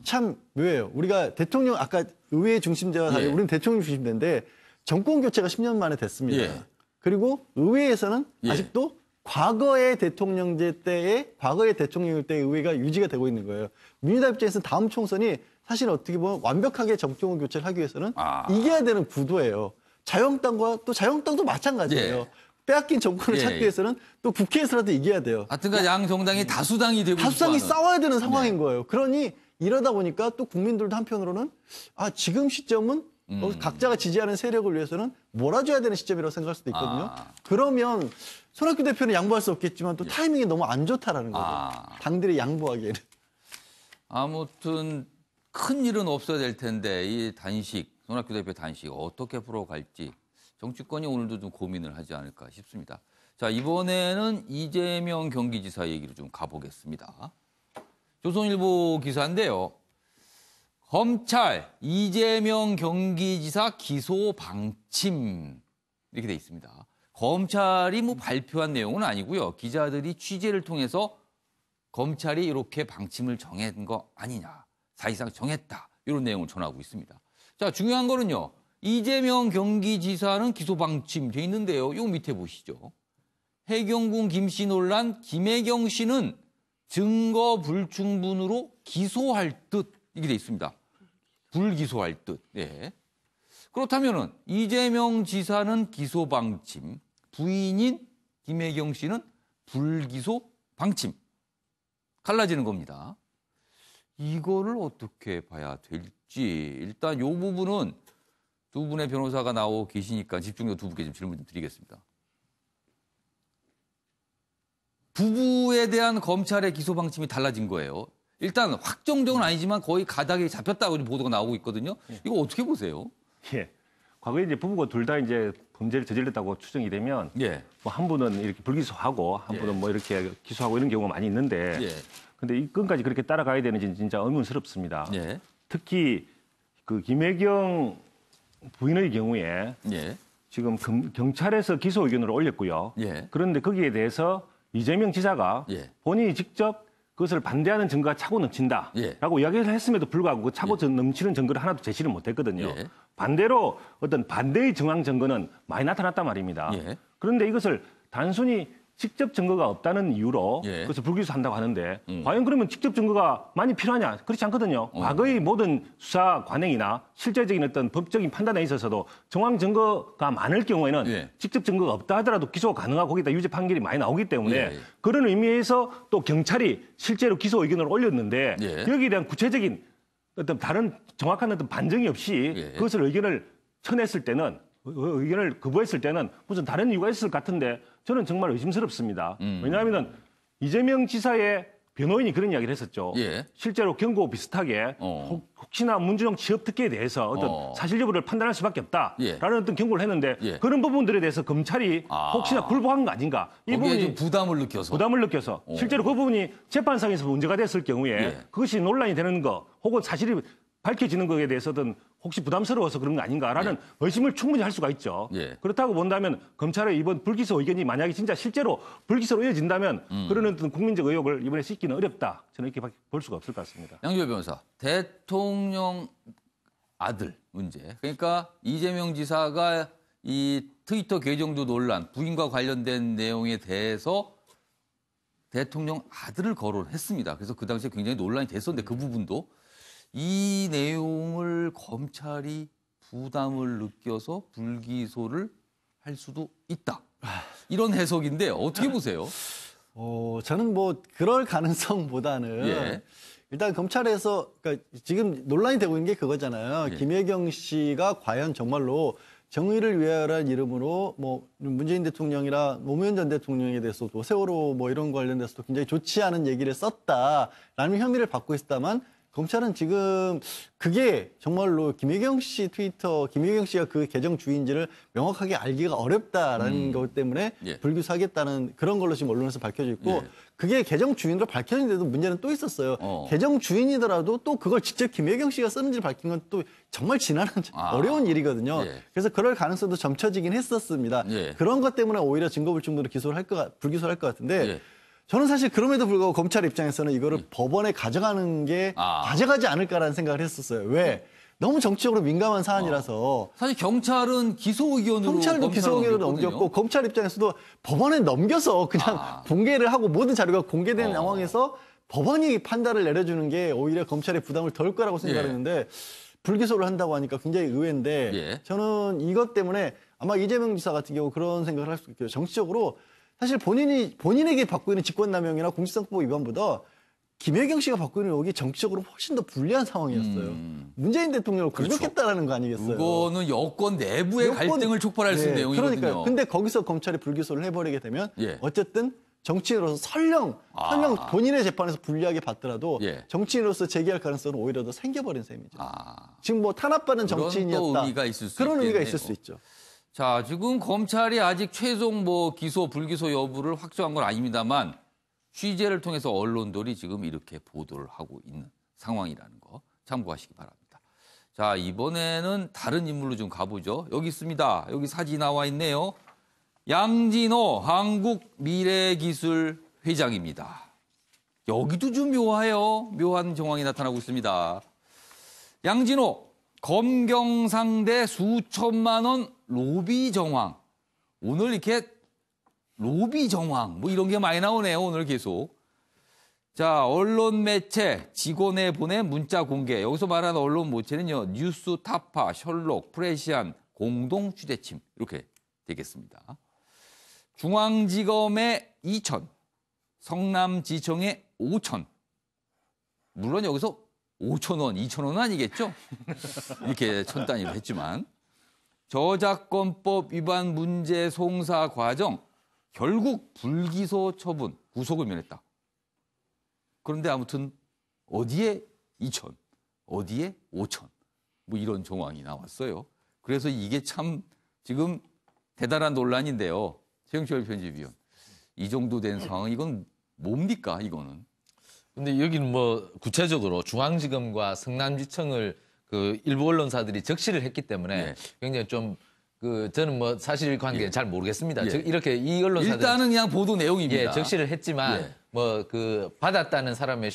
참 묘해요. 우리가 대통령 아까 의회 중심제와 달리 우리는 대통령 중심제인데 정권 교체가 10년 만에 됐습니다. 그리고 의회에서는 아직도 과거의 대통령제 때의 과거의 대통령 때의 의회가 유지가 되고 있는 거예요. 민주당 입장에서는 다음 총선이 사실 어떻게 보면 완벽하게 정권 교체를 하기 위해서는 이겨야 되는 구도예요. 자유한국당과 또 자유한국당도 마찬가지예요. 빼앗긴 정권을 찾기 위해서는 또 국회에서라도 이겨야 돼요. 하여튼간 양 정당이 다수당이 되고 다수당이 싶어하는. 싸워야 되는 상황인 거예요. 그러니 이러다 보니까 또 국민들도 한편으로는 지금 시점은 각자가 지지하는 세력을 위해서는 몰아줘야 되는 시점이라고 생각할 수도 있거든요. 그러면 손학규 대표는 양보할 수 없겠지만 또 타이밍이 너무 안 좋다라는 거죠. 당들이 양보하기에는. 아무튼 큰 일은 없어야 될 텐데 이 단식, 손학규 대표 단식 어떻게 풀어갈지 정치권이 오늘도 좀 고민을 하지 않을까 싶습니다. 자, 이번에는 이재명 경기지사 얘기로 좀 가보겠습니다. 조선일보 기사인데요. 검찰 이재명 경기지사 기소 방침 이렇게 돼 있습니다. 검찰이 뭐 발표한 내용은 아니고요. 기자들이 취재를 통해서 검찰이 이렇게 방침을 정한 거 아니냐. 사실상 정했다. 이런 내용을 전하고 있습니다. 자, 중요한 거는요. 이재명 경기지사는 기소 방침 돼 있는데요. 요 밑에 보시죠. 해경군 김씨 논란 김혜경 씨는 증거 불충분으로 기소할 듯 이렇게 돼 있습니다. 불기소할 듯. 네. 그렇다면은 이재명 지사는 기소 방침, 부인인 김혜경 씨는 불기소 방침. 갈라지는 겁니다. 이거를 어떻게 봐야 될지 일단 이 부분은 두 분의 변호사가 나오고 계시니까 집중해서 두 분께 좀 질문 좀 드리겠습니다. 부부에 대한 검찰의 기소 방침이 달라진 거예요. 일단 확정적은 아니지만 거의 가닥이 잡혔다고 보도가 나오고 있거든요. 이거 어떻게 보세요? 예. 과거에 이제 부부가 둘 다 이제 범죄를 저질렀다고 추정이 되면 뭐 한 분은 이렇게 불기소하고 한 분은 뭐 이렇게 기소하고 이런 경우가 많이 있는데 근데 이 건까지 그렇게 따라가야 되는지 진짜 의문스럽습니다. 특히 그 김혜경 부인의 경우에 지금 경찰에서 기소 의견을 올렸고요. 그런데 거기에 대해서 이재명 지사가 본인이 직접 그것을 반대하는 증거가 차고 넘친다라고 이야기를 했음에도 불구하고 그 차고 넘치는 증거를 하나도 제시를 못했거든요. 반대로 어떤 반대의 정황 증거는 많이 나타났단 말입니다. 그런데 이것을 단순히 직접 증거가 없다는 이유로 그것을 불기소한다고 하는데 과연 그러면 직접 증거가 많이 필요하냐? 그렇지 않거든요. 과거의 모든 수사 관행이나 실제적인 어떤 법적인 판단에 있어서도 정황 증거가 많을 경우에는 직접 증거가 없다 하더라도 기소가 가능하고 거기다 유죄 판결이 많이 나오기 때문에 그런 의미에서 또 경찰이 실제로 기소 의견을 올렸는데 여기에 대한 구체적인 어떤 다른 정확한 어떤 반증이 없이 그것을 의견을 쳐냈을 때는 의견을 거부했을 때는 무슨 다른 이유가 있을 것 같은데 저는 정말 의심스럽습니다. 왜냐하면 이재명 지사의 변호인이 그런 이야기를 했었죠. 실제로 경고 비슷하게 혹시나 문준영 취업 특혜에 대해서 어떤 사실 여부를 판단할 수밖에 없다라는 어떤 경고를 했는데 그런 부분들에 대해서 검찰이 혹시나 굴복한 거 아닌가? 이 부분이 부담을 느껴서 실제로 그 부분이 재판상에서 문제가 됐을 경우에 그것이 논란이 되는 거 혹은 사실이 밝혀지는 것에 대해서든 혹시 부담스러워서 그런 거 아닌가라는 의심을 충분히 할 수가 있죠. 그렇다고 본다면 검찰의 이번 불기소 의견이 만약에 진짜 실제로 불기소로 이어진다면 그런 어떤 국민적 의혹을 이번에 씻기는 어렵다. 저는 이렇게 볼 수가 없을 것 같습니다. 양지열 변호사, 대통령 아들 문제. 그러니까 이재명 지사가 이 트위터 계정도 논란, 부인과 관련된 내용에 대해서 대통령 아들을 거론했습니다. 그래서 그 당시에 굉장히 논란이 됐었는데 그 부분도 이 내용을 검찰이 부담을 느껴서 불기소를 할 수도 있다. 이런 해석인데 어떻게 보세요? 저는 뭐 그럴 가능성보다는 일단 검찰에서 그러니까 지금 논란이 되고 있는 게 그거잖아요. 김혜경 씨가 과연 정말로 정의를 위하여라는 이름으로 뭐 문재인 대통령이나 노무현 전 대통령에 대해서도 세월호 뭐 이런 관련돼서도 굉장히 좋지 않은 얘기를 썼다라는 혐의를 받고 있다만 검찰은 지금 그게 정말로 김혜경 씨 트위터, 김혜경 씨가 그 계정 주인지를 명확하게 알기가 어렵다라는 것 때문에 불기소하겠다는 그런 걸로 지금 언론에서 밝혀져 있고 그게 계정 주인으로 밝혀진데도 문제는 또 있었어요. 계정 주인이더라도 또 그걸 직접 김혜경 씨가 썼는지를 밝힌 건 또 정말 지나는 어려운 일이거든요. 그래서 그럴 가능성도 점쳐지긴 했었습니다. 그런 것 때문에 오히려 증거불충분으로 불기소를 할 것 같은데 저는 사실 그럼에도 불구하고 검찰 입장에서는 이거를 법원에 가져가는 게 가져가지 않을까라는 생각을 했었어요. 왜? 너무 정치적으로 민감한 사안이라서. 사실 경찰은 기소 의견으로 경찰도 기소 의견으로 넘겼고 검찰 입장에서도 법원에 넘겨서 그냥 공개를 하고 모든 자료가 공개된 상황에서 법원이 판단을 내려주는 게 오히려 검찰의 부담을 덜 거라고 생각했는데 불기소를 한다고 하니까 굉장히 의외인데 예. 저는 이것 때문에 아마 이재명 지사 같은 경우 그런 생각을 할 수 있고요. 정치적으로 사실 본인에게 받고 있는 직권남용이나 공직선거법 위반보다 김혜경 씨가 받고 있는 의혹이 정치적으로 훨씬 더 불리한 상황이었어요. 문재인 대통령을 공격했다라는 거 아니겠어요? 이거는 여권 내부의 갈등을 촉발할 수 있는 내용이거든요. 그러니까요. 근데 거기서 검찰이 불기소를 해버리게 되면 예. 어쨌든 정치인으로서 설령 본인의 재판에서 불리하게 받더라도 예. 정치인으로서 제기할 가능성은 오히려 더 생겨버린 셈이죠. 지금 뭐 탄압받는 정치인이었다. 그런 또 의미가 있을 수 그런 의미가 있겠네요. 있을 수 있죠. 자, 지금 검찰이 아직 최종 뭐 기소, 불기소 여부를 확정한 건 아닙니다만 취재를 통해서 언론들이 지금 이렇게 보도를 하고 있는 상황이라는 거 참고하시기 바랍니다. 자, 이번에는 다른 인물로 좀 가보죠. 여기 있습니다. 여기 사진 나와 있네요. 양진호 한국미래기술 회장입니다. 여기도 좀 묘한 정황이 나타나고 있습니다. 양진호 검경상대 수천만 원 로비 정황. 오늘 이렇게 로비 정황 뭐 이런 게 많이 나오네요. 오늘 계속. 자, 언론 매체 직원에 보낸 문자 공개. 여기서 말하는 언론 매체는요. 뉴스 타파, 셜록, 프레시안, 공동 취재팀 이렇게 되겠습니다. 중앙지검에 2천, 성남지청에 5천. 물론 여기서 5천 원, 2천 원은 아니겠죠? 이렇게 천 단위로 했지만 저작권법 위반 문제 송사 과정 결국 불기소 처분, 구속을 면했다. 그런데 아무튼 어디에 2천, 어디에 5천 뭐 이런 정황이 나왔어요. 그래서 이게 참 지금 대단한 논란인데요. 최영철 편집위원. 이 정도 된 상황 이건 뭡니까 이거는? 근데 여기는 뭐 구체적으로 중앙지검과 성남지청을 그 일부 언론사들이 적시를 했기 때문에 예. 굉장히 좀 그 저는 뭐 사실관계는 예. 잘 모르겠습니다. 예. 이렇게 이 언론사들 일단은 그냥 보도 내용입니다. 예, 적시를 했지만 예. 뭐 그 받았다는 사람의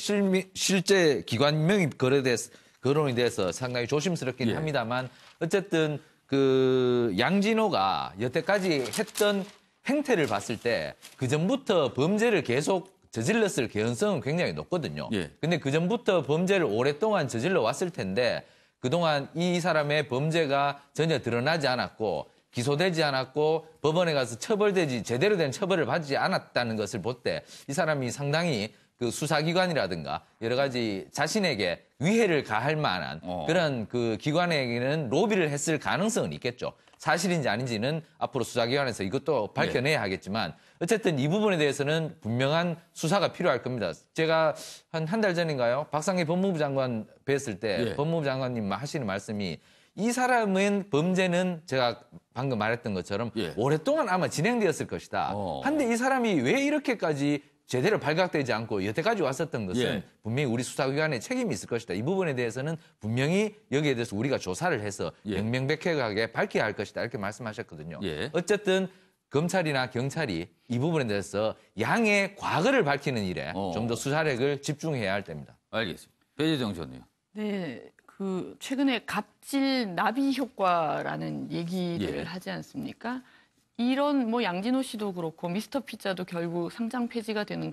실제 기관 명의 거론이 돼서 상당히 조심스럽긴 예. 합니다만 어쨌든 그 양진호가 여태까지 했던 행태를 봤을 때 그 전부터 범죄를 계속 저질렀을 개연성은 굉장히 높거든요. 예. 근데 그 전부터 범죄를 오랫동안 저질러 왔을 텐데 그동안 이 사람의 범죄가 전혀 드러나지 않았고 기소되지 않았고 법원에 가서 제대로 된 처벌을 받지 않았다는 것을 볼 때 이 사람이 상당히 그 수사기관이라든가 여러 가지 자신에게 위해를 가할 만한 그런 그 기관에게는 로비를 했을 가능성은 있겠죠. 사실인지 아닌지는 앞으로 수사기관에서 이것도 밝혀내야 하겠지만 어쨌든 이 부분에 대해서는 분명한 수사가 필요할 겁니다. 제가 한 달 전인가요? 박상기 법무부 장관 뵀을 때 법무부 장관님 하시는 말씀이 이 사람은 범죄는 제가 방금 말했던 것처럼 오랫동안 아마 진행되었을 것이다. 한데 이 사람이 왜 이렇게까지 제대로 발각되지 않고 여태까지 왔었던 것은 분명히 우리 수사기관의 책임이 있을 것이다. 이 부분에 대해서는 분명히 여기에 대해서 우리가 조사를 해서 명명백백하게 밝혀야 할 것이다. 이렇게 말씀하셨거든요. 어쨌든 검찰이나 경찰이 이 부분에 대해서 양의 과거를 밝히는 일에 좀 더 수사력을 집중해야 할 때입니다. 알겠습니다. 배재정 전 의원. 네, 그 최근에 갑질 나비 효과라는 얘기를 하지 않습니까? 이런 뭐 양진호 씨도 그렇고 미스터 피자도 결국 상장 폐지가 되는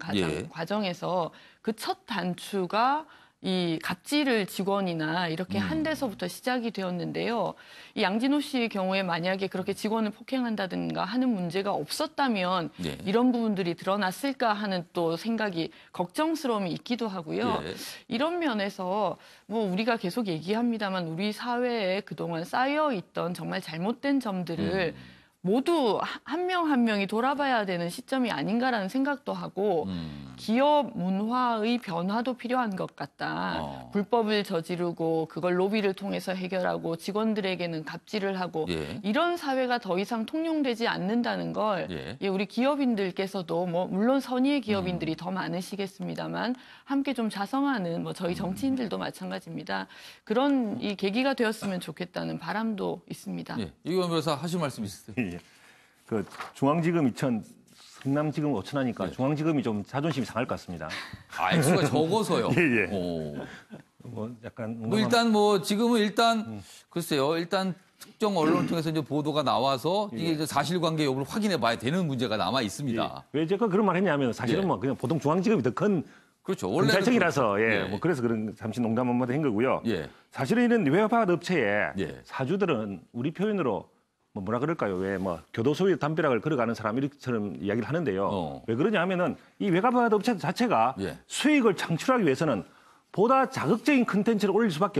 과정에서 그 첫 단추가 이 갑질을 직원이나 이렇게 한 데서부터 시작이 되었는데요. 이 양진호 씨의 경우에 만약에 그렇게 직원을 폭행한다든가 하는 문제가 없었다면 이런 부분들이 드러났을까 하는 또 생각이 걱정스러움이 있기도 하고요. 이런 면에서 뭐 우리가 계속 얘기합니다만 우리 사회에 그동안 쌓여있던 정말 잘못된 점들을 모두 한 명 한 명이 돌아봐야 되는 시점이 아닌가라는 생각도 하고 기업 문화의 변화도 필요한 것 같다. 불법을 저지르고 그걸 로비를 통해서 해결하고 직원들에게는 갑질을 하고 이런 사회가 더 이상 통용되지 않는다는 걸 우리 기업인들께서도 뭐 물론 선의의 기업인들이 더 많으시겠습니다만 함께 좀 자성하는 뭐 저희 정치인들도 마찬가지입니다. 그런 이 계기가 되었으면 좋겠다는 바람도 있습니다. 이건 변호사 하실 말씀 있으세요? 그 중앙지검 2천, 성남지검 5천 하니까 중앙지검이 좀 자존심이 상할 것 같습니다. 액수가 적어서요. 뭐 약간 뭐 일단 뭐 지금은 일단 글쎄요. 일단 특정 언론을 통해서 이제 보도가 나와서 이게 이제 사실관계 여부를 확인해 봐야 되는 문제가 남아 있습니다. 왜 제가 그런 말 했냐면 사실은 뭐 그냥 보통 중앙지검이 더 큰 그렇죠. 경찰청이라서 뭐 그래서 그런 잠시 농담 한마디 한 거고요. 사실은 이런 외화밭 업체에 사주들은 우리 표현으로 뭐라 그럴까요? 왜 뭐 교도소에 담벼락을 걸어가는 사람처럼 이야기를 하는데요. 왜 그러냐 하면은 이 외화밭 업체 자체가 수익을 창출하기 위해서는 보다 자극적인 컨텐츠를 올리도록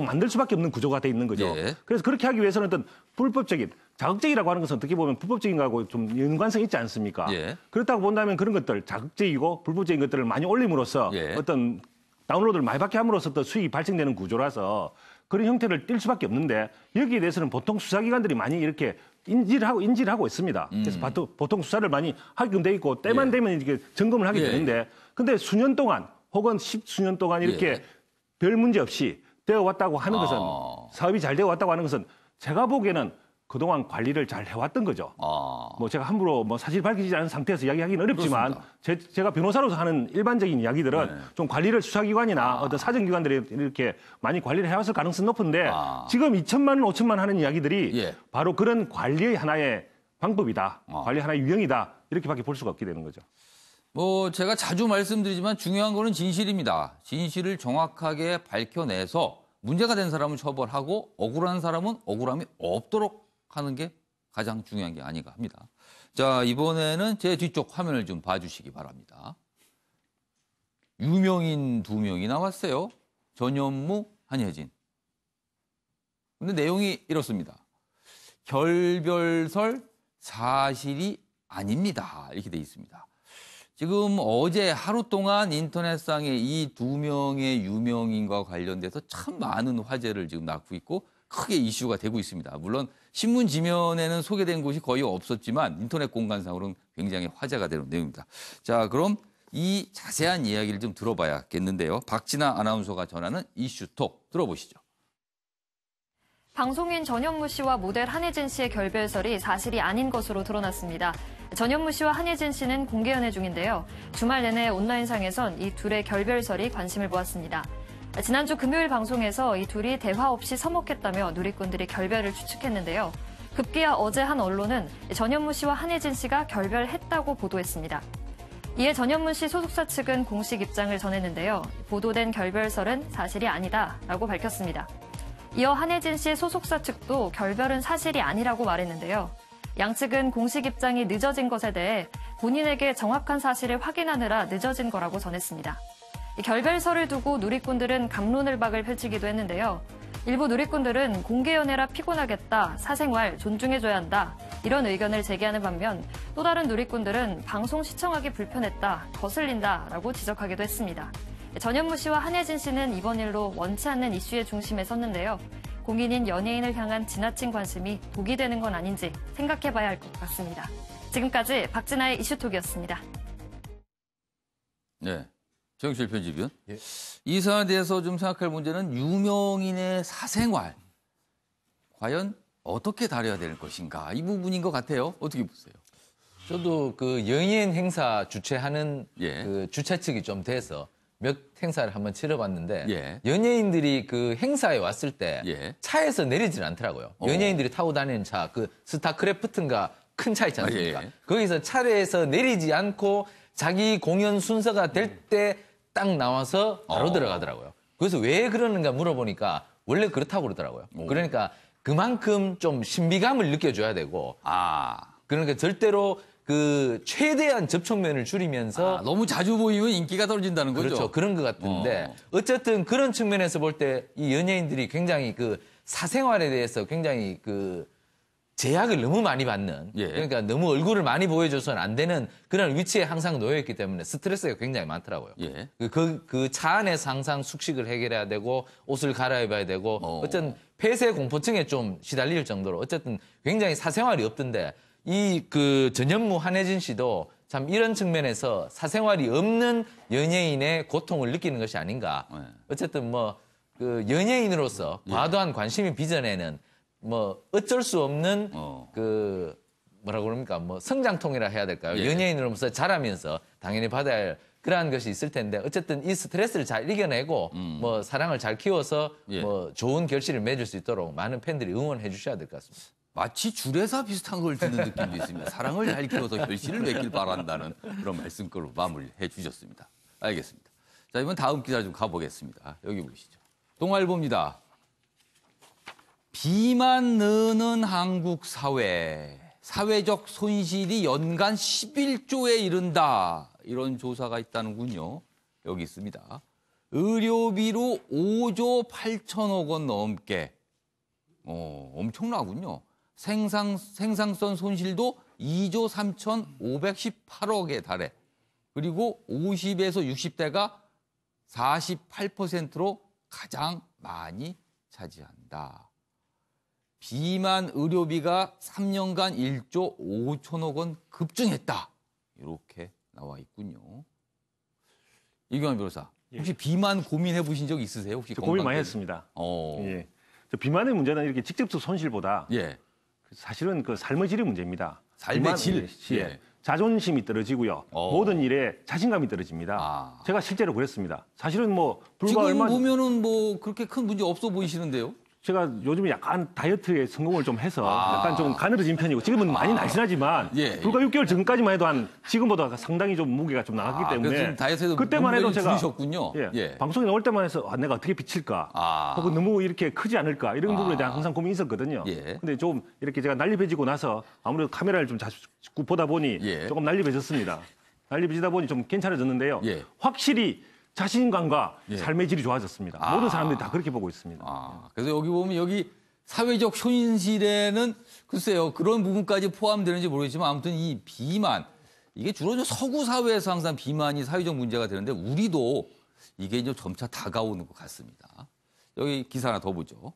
만들 수밖에 없는 구조가 돼 있는 거죠. 그래서 그렇게 하기 위해서는 어떤 불법적인 자극적이라고 하는 것은 어떻게 보면 불법적인 거하고 좀 연관성이 있지 않습니까? 그렇다고 본다면 그런 것들 자극적이고 불법적인 것들을 많이 올림으로써 어떤 다운로드를 많이 받게 함으로써 또 수익이 발생되는 구조라서 그런 형태를 띌 수밖에 없는데 여기에 대해서는 보통 수사기관들이 많이 이렇게 인지를 하고 있습니다. 그래서 보통 수사를 많이 하게끔 돼 있고 때만 되면 이렇게 점검을 하게 되는데 근데 수년 동안 혹은 10수년 동안 이렇게 별 문제 없이 되어 왔다고 하는 것은 사업이 잘 되어 왔다고 하는 것은 제가 보기에는 그동안 관리를 잘 해왔던 거죠. 뭐 제가 함부로 뭐 사실 밝히지 않은 상태에서 이야기하기는 어렵지만 제가 변호사로서 하는 일반적인 이야기들은 좀 관리를 수사기관이나 어떤 사정기관들이 이렇게 많이 관리를 해왔을 가능성이 높은데 지금 2천만 원, 5천만 원 하는 이야기들이 바로 그런 관리의 하나의 방법이다. 관리 하나의 유형이다. 이렇게밖에 볼 수가 없게 되는 거죠. 뭐 제가 자주 말씀드리지만 중요한 거는 진실입니다. 진실을 정확하게 밝혀내서 문제가 된 사람은 처벌하고 억울한 사람은 억울함이 없도록 하는 게 가장 중요한 게 아닌가 합니다. 자, 이번에는 제 뒤쪽 화면을 좀 봐주시기 바랍니다. 유명인 2명이 나왔어요. 전현무, 한혜진. 근데 내용이 이렇습니다. 결별설 사실이 아닙니다. 이렇게 돼 있습니다. 지금 어제 하루 동안 인터넷상에 이 2명의 유명인과 관련돼서 참 많은 화제를 지금 낳고 있고 크게 이슈가 되고 있습니다. 물론 신문 지면에는 소개된 곳이 거의 없었지만 인터넷 공간상으로는 굉장히 화제가 되는 내용입니다. 자, 그럼 이 자세한 이야기를 좀 들어봐야겠는데요. 박진아 아나운서가 전하는 이슈톡 들어보시죠. 방송인 전현무 씨와 모델 한혜진 씨의 결별설이 사실이 아닌 것으로 드러났습니다. 전현무 씨와 한혜진 씨는 공개 연애 중인데요. 주말 내내 온라인상에선 이 둘의 결별설이 관심을 모았습니다. 지난주 금요일 방송에서 이 둘이 대화 없이 서먹했다며 누리꾼들이 결별을 추측했는데요. 급기야 어제 한 언론은 전현무 씨와 한혜진 씨가 결별했다고 보도했습니다. 이에 전현무 씨 소속사 측은 공식 입장을 전했는데요. 보도된 결별설은 사실이 아니다라고 밝혔습니다. 이어 한혜진 씨의 소속사 측도 결별은 사실이 아니라고 말했는데요. 양측은 공식 입장이 늦어진 것에 대해 본인에게 정확한 사실을 확인하느라 늦어진 거라고 전했습니다. 결별설을 두고 누리꾼들은 갑론을박을 펼치기도 했는데요. 일부 누리꾼들은 공개 연애라 피곤하겠다, 사생활 존중해줘야 한다 이런 의견을 제기하는 반면 또 다른 누리꾼들은 방송 시청하기 불편했다, 거슬린다라고 지적하기도 했습니다. 전현무 씨와 한혜진 씨는 이번 일로 원치 않는 이슈의 중심에 섰는데요. 공인인 연예인을 향한 지나친 관심이 독이 되는 건 아닌지 생각해봐야 할 것 같습니다. 지금까지 박진아의 이슈톡이었습니다. 네. 정실 편집위원. 이 사안에 대해서 좀 생각할 문제는 유명인의 사생활. 과연 어떻게 다뤄야 될 것인가. 이 부분인 것 같아요. 어떻게 보세요? 저도 그 연예인 행사 주최하는 그 주최 측이 좀 돼서 몇 행사를 한번 치러봤는데 연예인들이 그 행사에 왔을 때 차에서 내리질 않더라고요. 연예인들이 타고 다니는 차, 그 스타크래프트인가 큰 차 있지 않습니까? 거기서 차에서 내리지 않고 자기 공연 순서가 될 때 딱 나와서 바로 들어가더라고요. 그래서 왜 그러는가 물어보니까 원래 그렇다고 그러더라고요. 그러니까 그만큼 좀 신비감을 느껴줘야 되고 그러니까 절대로 그 최대한 접촉면을 줄이면서 너무 자주 보이면 인기가 떨어진다는 거죠. 그렇죠. 그런 것 같은데 어쨌든 그런 측면에서 볼 때 이 연예인들이 굉장히 그 사생활에 대해서 굉장히 그 제약을 너무 많이 받는 그러니까 너무 얼굴을 많이 보여줘서는 안 되는 그런 위치에 항상 놓여있기 때문에 스트레스가 굉장히 많더라고요. 그 차 안에서 항상 숙식을 해결해야 되고 옷을 갈아입어야 되고 어쨌든 폐쇄 공포증에 좀 시달릴 정도로 어쨌든 굉장히 사생활이 없던데 이 그 전현무 한혜진 씨도 참 이런 측면에서 사생활이 없는 연예인의 고통을 느끼는 것이 아닌가. 어쨌든 뭐 그 연예인으로서 과도한 관심이 빚어내는 뭐 어쩔 수 없는 그 뭐라고 그럽니까? 뭐 성장통이라 해야 될까요? 연예인으로서 자라면서 당연히 받아야 할 그러한 것이 있을 텐데 어쨌든 이 스트레스를 잘 이겨내고 뭐 사랑을 잘 키워서 뭐 좋은 결실을 맺을 수 있도록 많은 팬들이 응원해 주셔야 될 것 같습니다. 마치 주례사 비슷한 걸 듣는 느낌도 있습니다. 사랑을 잘 키워서 결실을 맺길 바란다는 그런 말씀으로 마무리해 주셨습니다. 알겠습니다. 자, 이번 다음 기사 좀 가보겠습니다. 여기 보시죠. 동아일보입니다. 비만 느는 한국 사회. 사회적 손실이 연간 11조에 이른다. 이런 조사가 있다는군요. 여기 있습니다. 의료비로 5조 8천억 원 넘게. 엄청나군요. 생산성 손실도 2조 3,518억에 달해. 그리고 50에서 60대가 48%로 가장 많이 차지한다. 비만 의료비가 3년간 1조 5천억 원 급증했다. 이렇게 나와 있군요. 이경환 변호사, 혹시 비만 고민해 보신 적 있으세요? 혹시 고민 많이 했습니다. 예. 비만의 문제는 이렇게 직접적 손실보다 사실은 그 삶의 질의 문제입니다. 삶의 질? 예. 자존심이 떨어지고요. 모든 일에 자신감이 떨어집니다. 제가 실제로 그랬습니다. 사실은 뭐 불과 지금 보면은 뭐 그렇게 큰 문제 없어 보이시는데요? 제가 요즘에 약간 다이어트에 성공을 좀 해서 약간 좀 가늘어진 편이고 지금은 많이 날씬하지만 불과 6개월 전까지만 해도 상당보다 상당히 좀 무게가 좀 나갔기 때문에 그때만 해도 제가 방송에 나올 때만 해서 내가 어떻게 비칠까 혹은 너무 이렇게 크지 않을까 이런 부분에 대한 항상 고민이 있었거든요. 근데 좀 이렇게 제가 난립해지고 나서 아무래도 카메라를 좀 자주 보다 보니 조금 난립해졌습니다. 난립해지다 보니 좀 괜찮아졌는데요. 확실히 자신감과 삶의 질이 좋아졌습니다. 모든 사람들이 다 그렇게 보고 있습니다. 그래서 여기 보면 여기 사회적 손실에는 글쎄요 그런 부분까지 포함되는지 모르겠지만 아무튼 이 비만 이게 주로 서구 사회에서 항상 비만이 사회적 문제가 되는데 우리도 이게 이제 점차 다가오는 것 같습니다. 여기 기사 하나 더 보죠.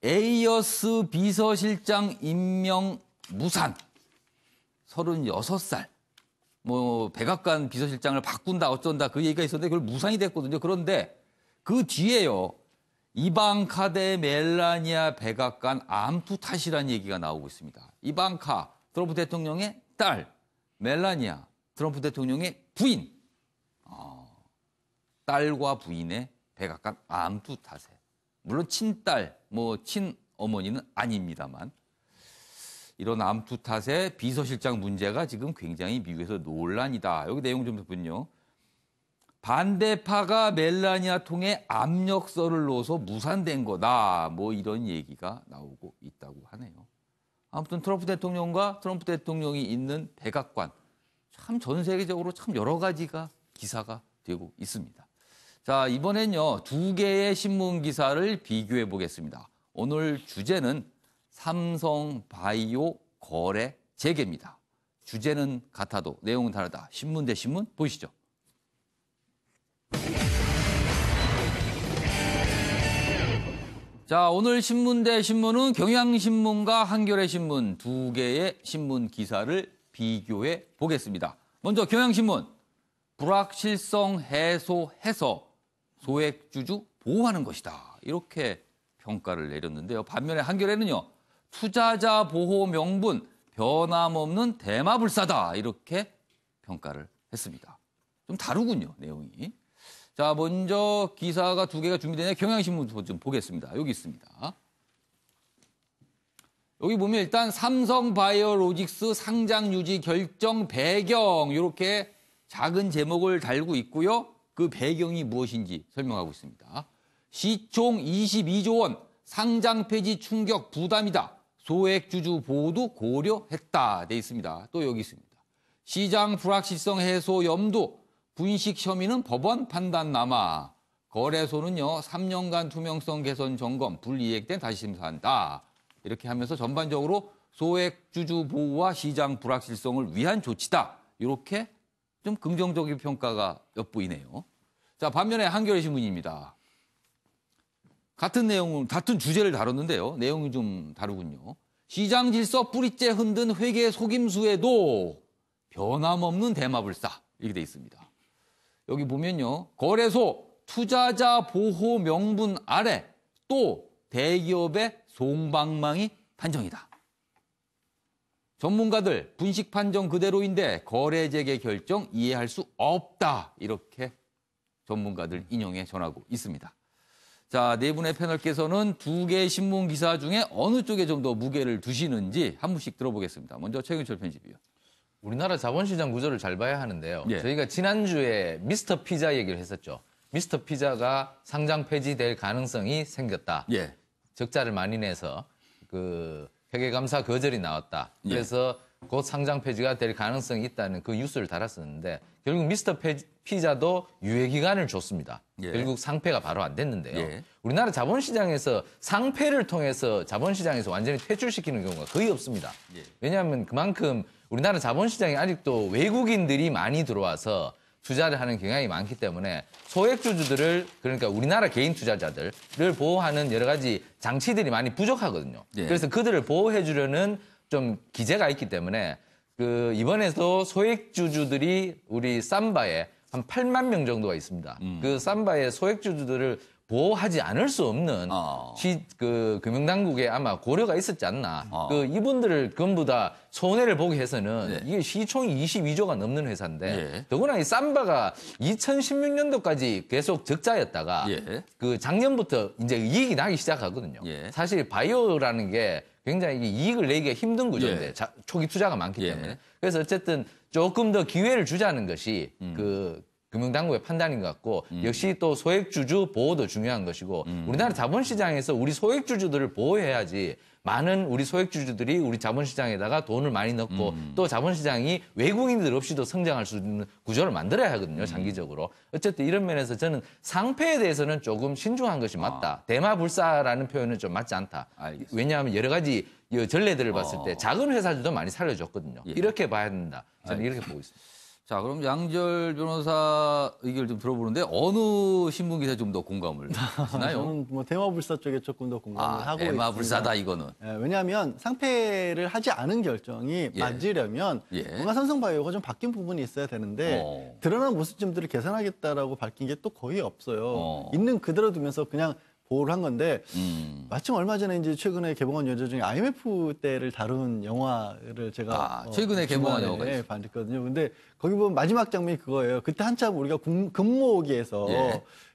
에이어스 비서실장 임명 무산 36살. 뭐 백악관 비서실장을 바꾼다 어쩐다 그 얘기가 있었는데 그걸 무산이 됐거든요. 그런데 그 뒤에요. 이방카 대 멜라니아 백악관 암투 탓이라는 얘기가 나오고 있습니다. 이방카 트럼프 대통령의 딸, 멜라니아 트럼프 대통령의 부인. 딸과 부인의 백악관 암투 탓에. 물론 친딸, 뭐 친어머니는 아닙니다만. 이런 암투 탓에 비서실장 문제가 지금 굉장히 미국에서 논란이다. 여기 내용 좀 보면요. 반대파가 멜라니아 통해 압력서를 넣어서 무산된 거다. 뭐 이런 얘기가 나오고 있다고 하네요. 아무튼 트럼프 대통령과 트럼프 대통령이 있는 백악관 참 전 세계적으로 참 여러 가지가 기사가 되고 있습니다. 자, 이번엔요. 2개의 신문 기사를 비교해 보겠습니다. 오늘 주제는 삼성바이오 거래 재개입니다. 주제는 같아도 내용은 다르다. 신문 대 신문 보시죠. 자, 오늘 신문 대 신문은 경향신문과 한겨레신문 2개의 신문 기사를 비교해 보겠습니다. 먼저 경향신문, 불확실성 해소해서 소액주주 보호하는 것이다. 이렇게 평가를 내렸는데요. 반면에 한겨레는요. 투자자 보호 명분 변함없는 대마불사다. 이렇게 평가를 했습니다. 좀 다르군요. 내용이. 자, 먼저 기사가 2개가 준비되냐 경향신문 좀 보겠습니다. 여기 있습니다. 여기 보면 일단 삼성바이오로직스 상장 유지 결정 배경 이렇게 작은 제목을 달고 있고요. 그 배경이 무엇인지 설명하고 있습니다. 시총 22조 원 상장 폐지 충격 부담이다. 소액주주 보호도 고려했다. 돼 있습니다. 또 여기 있습니다. 시장 불확실성 해소 염두 분식 혐의는 법원 판단 남아. 거래소는요. 3년간 투명성 개선 점검 불이익 땐 다시 심사한다. 이렇게 하면서 전반적으로 소액주주 보호와 시장 불확실성을 위한 조치다. 이렇게 좀 긍정적인 평가가 엿보이네요. 자, 반면에 한겨레 신문입니다. 같은 내용, 같은 주제를 다뤘는데요. 내용이 좀 다르군요. 시장 질서 뿌리째 흔든 회계 속임수에도 변함없는 대마불사. 이렇게 돼 있습니다. 여기 보면요. 거래소 투자자 보호 명분 아래 또 대기업의 송방망이 판정이다. 전문가들 분식 판정 그대로인데 거래 재개 결정 이해할 수 없다. 이렇게 전문가들 인용해 전하고 있습니다. 자, 네 분의 패널께서는 두 개의 신문 기사 중에 어느 쪽에 좀 더 무게를 두시는지 한 분씩 들어보겠습니다. 먼저 최경철 편집위원. 우리나라 자본시장 구조를 잘 봐야 하는데요. 예. 저희가 지난주에 미스터 피자 얘기를 했었죠. 미스터 피자가 상장 폐지될 가능성이 생겼다. 예. 적자를 많이 내서 그 회계감사 거절이 나왔다. 그래서 곧 상장 폐지가 될 가능성이 있다는 그 뉴스를 달았었는데 결국 미스터 피자도 유예 기간을 줬습니다. 예. 결국 상폐가 바로 안 됐는데요. 예. 우리나라 자본시장에서 상폐를 통해서 자본시장에서 완전히 퇴출시키는 경우가 거의 없습니다. 예. 왜냐하면 그만큼 우리나라 자본시장에 아직도 외국인들이 많이 들어와서 투자를 하는 경향이 많기 때문에 소액주주들을 그러니까 우리나라 개인 투자자들을 보호하는 여러 가지 장치들이 많이 부족하거든요. 예. 그래서 그들을 보호해 주려는 좀 기제가 있기 때문에 그 이번에도 소액주주들이 우리 삼바에 한 8만 명 정도가 있습니다. 그 삼바의 소액주주들을 보호하지 않을 수 없는 그 금융당국에 아마 고려가 있었지 않나. 그 이분들을 전부 다 손해를 보게 해서는 이게 시총이 22조가 넘는 회사인데 더구나 이 삼바가 2016년도까지 계속 적자였다가 그 작년부터 이제 이익이 나기 시작하거든요. 사실 바이오라는 게 굉장히 이익을 내기가 힘든 구조인데 초기 투자가 많기 때문에. 그래서 어쨌든 조금 더 기회를 주자는 것이 그 금융당국의 판단인 것 같고 역시 또 소액주주 보호도 중요한 것이고 우리나라 자본시장에서 우리 소액주주들을 보호해야지 많은 우리 소액주주들이 우리 자본시장에다가 돈을 많이 넣고 또 자본시장이 외국인들 없이도 성장할 수 있는 구조를 만들어야 하거든요. 장기적으로. 어쨌든 이런 면에서 저는 상폐에 대해서는 조금 신중한 것이 맞다. 대마불사라는 표현은 좀 맞지 않다. 알겠습니다. 왜냐하면 여러 가지 전례들을 봤을 때 작은 회사들도 많이 살려줬거든요. 이렇게 봐야 된다. 저는 이렇게 보고 있습니다. 자, 그럼 양절 변호사 의견을 좀 들어보는데 어느 신문 기사에 좀 더 공감을 하시나요? 저는 뭐 대마불사 쪽에 조금 더 공감을 하고 있습니다. 대마불사다 이거는. 왜냐하면 상폐를 하지 않은 결정이 맞으려면 뭔가 삼성바이오가 좀 바뀐 부분이 있어야 되는데 드러난 모습점들을 개선하겠다라고 밝힌 게 또 거의 없어요. 있는 그대로 두면서 그냥 보호를 한 건데 마침 얼마 전에 이제 최근에 개봉한 영화 중에 IMF 때를 다룬 영화를 제가 최근에 개봉한 영화가 봤거든요. 근데 거기 보면 마지막 장면이 그거예요. 그때 한참 우리가 금모으기에서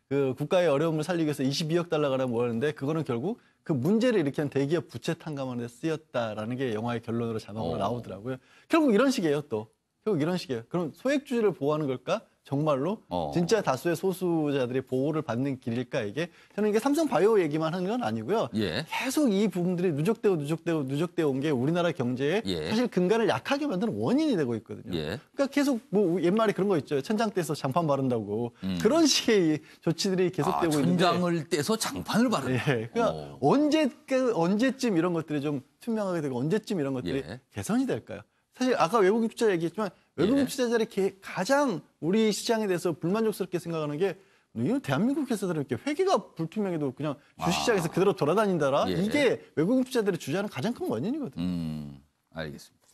그 국가의 어려움을 살리기 위해서 22억 달러가 모았는데 그거는 결국 그 문제를 일으킨 대기업 부채 탕감하는 데 쓰였다라는 게 영화의 결론으로 자막으로 나오더라고요. 결국 이런 식이에요, 또. 결국 이런 식이에요. 그럼 소액주주를 보호하는 걸까? 정말로 진짜 다수의 소수자들의 보호를 받는 길일까 이게? 저는 이게 삼성바이오 얘기만 하는 건 아니고요. 계속 이 부분들이 누적되어 온 게 우리나라 경제에 사실 근간을 약하게 만드는 원인이 되고 있거든요. 그러니까 계속 뭐 옛말에 그런 거 있죠. 천장 떼서 장판 바른다고. 그런 식의 조치들이 계속되고 있는데. 천장을 떼서 장판을 바른다. 그러니까 언제쯤 이런 것들이 좀 투명하게 되고 언제쯤 이런 것들이 개선이 될까요? 사실 아까 외국인 투자 얘기했지만 외국인 투자자들이 가장 우리 시장에 대해서 불만족스럽게 생각하는 게 이건 대한민국 회사들은 이렇게 회계가 불투명해도 그냥 주식시장에서 그대로 돌아다닌다라 이게 외국인 투자자들의 주장하는 가장 큰 원인이거든요. 알겠습니다.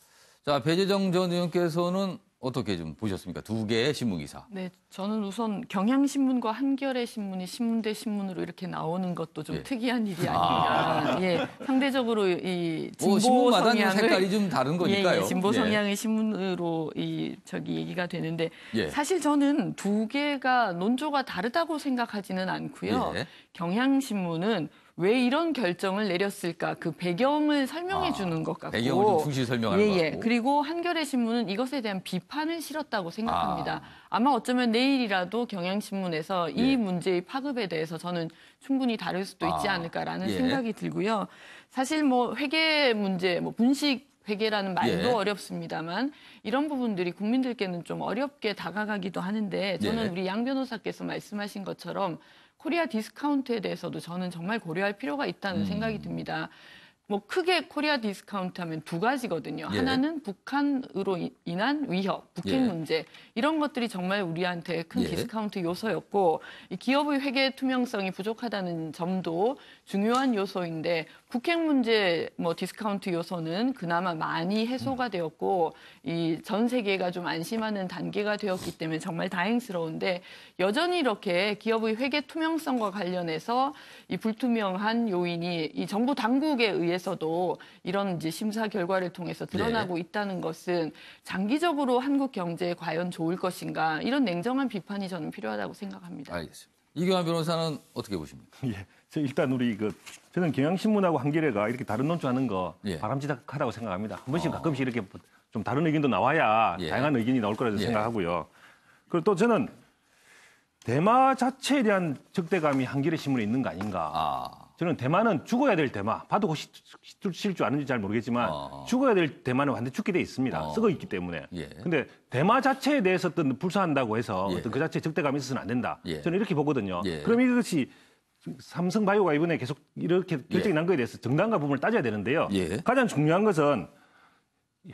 자, 배재정 전 의원께서는 어떻게 좀 보셨습니까? 두 개의 신문 기사. 네, 저는 우선 경향신문과 한겨레 신문이 신문 대 신문으로 이렇게 나오는 것도 좀 특이한 일이 아닌가. 상대적으로 이 진보 신문마다 성향을 색깔이 좀 다른 거니까요. 진보 성향의 신문으로 얘기가 되는데 사실 저는 두 개가 논조가 다르다고 생각하지는 않고요. 경향신문은 왜 이런 결정을 내렸을까 그 배경을 설명해 주는 것 같고 배경을 좀 충실히 설명하는 것 같고 그리고 한겨레 신문은 이것에 대한 비판을 실었다고 생각합니다. 아마 어쩌면 내일이라도 경향신문에서 이 문제의 파급에 대해서 저는 충분히 다룰 수도 있지 않을까라는 생각이 들고요. 사실 뭐 회계 문제, 뭐 분식 회계라는 말도 어렵습니다만 이런 부분들이 국민들께는 좀 어렵게 다가가기도 하는데 저는 우리 양 변호사께서 말씀하신 것처럼 코리아 디스카운트에 대해서도 저는 정말 고려할 필요가 있다는 생각이 듭니다. 뭐 크게 코리아 디스카운트 하면 두 가지거든요. 하나는 북한으로 인한 위협, 북핵 문제 이런 것들이 정말 우리한테 큰 디스카운트 요소였고 이 기업의 회계 투명성이 부족하다는 점도 중요한 요소인데 북핵 문제 뭐 디스카운트 요소는 그나마 많이 해소가 되었고 이 전 세계가 좀 안심하는 단계가 되었기 때문에 정말 다행스러운데 여전히 이렇게 기업의 회계 투명성과 관련해서 이 불투명한 요인이 이 정부 당국에 의해서도 이런 이제 심사 결과를 통해서 드러나고 있다는 것은 장기적으로 한국 경제에 과연 좋을 것인가 이런 냉정한 비판이 저는 필요하다고 생각합니다. 알겠습니다. 이경환 변호사는 어떻게 보십니까? 예. 일단 저는 경향신문하고 한겨레가 이렇게 다른 논조하는 거 바람직하다고 생각합니다. 한 번씩 가끔씩 이렇게 좀 다른 의견도 나와야 다양한 의견이 나올 거라고 생각하고요. 그리고 또 저는 대마 자체에 대한 적대감이 한겨레 신문에 있는 거 아닌가. 저는 대마는 죽어야 될 대마. 봐도 실 줄 아는지 잘 모르겠지만 죽어야 될 대마는 완전히 죽게 돼 있습니다. 썩어 있기 때문에. 근데 대마 자체에 대해서 어떤 불사한다고 해서 어떤 그 자체에 적대감이 있어서는 안 된다. 저는 이렇게 보거든요. 그럼 이것이 삼성바이오가 이번에 계속 이렇게 결정이 난 거에 대해서 정당과 부분을 따져야 되는데요. 가장 중요한 것은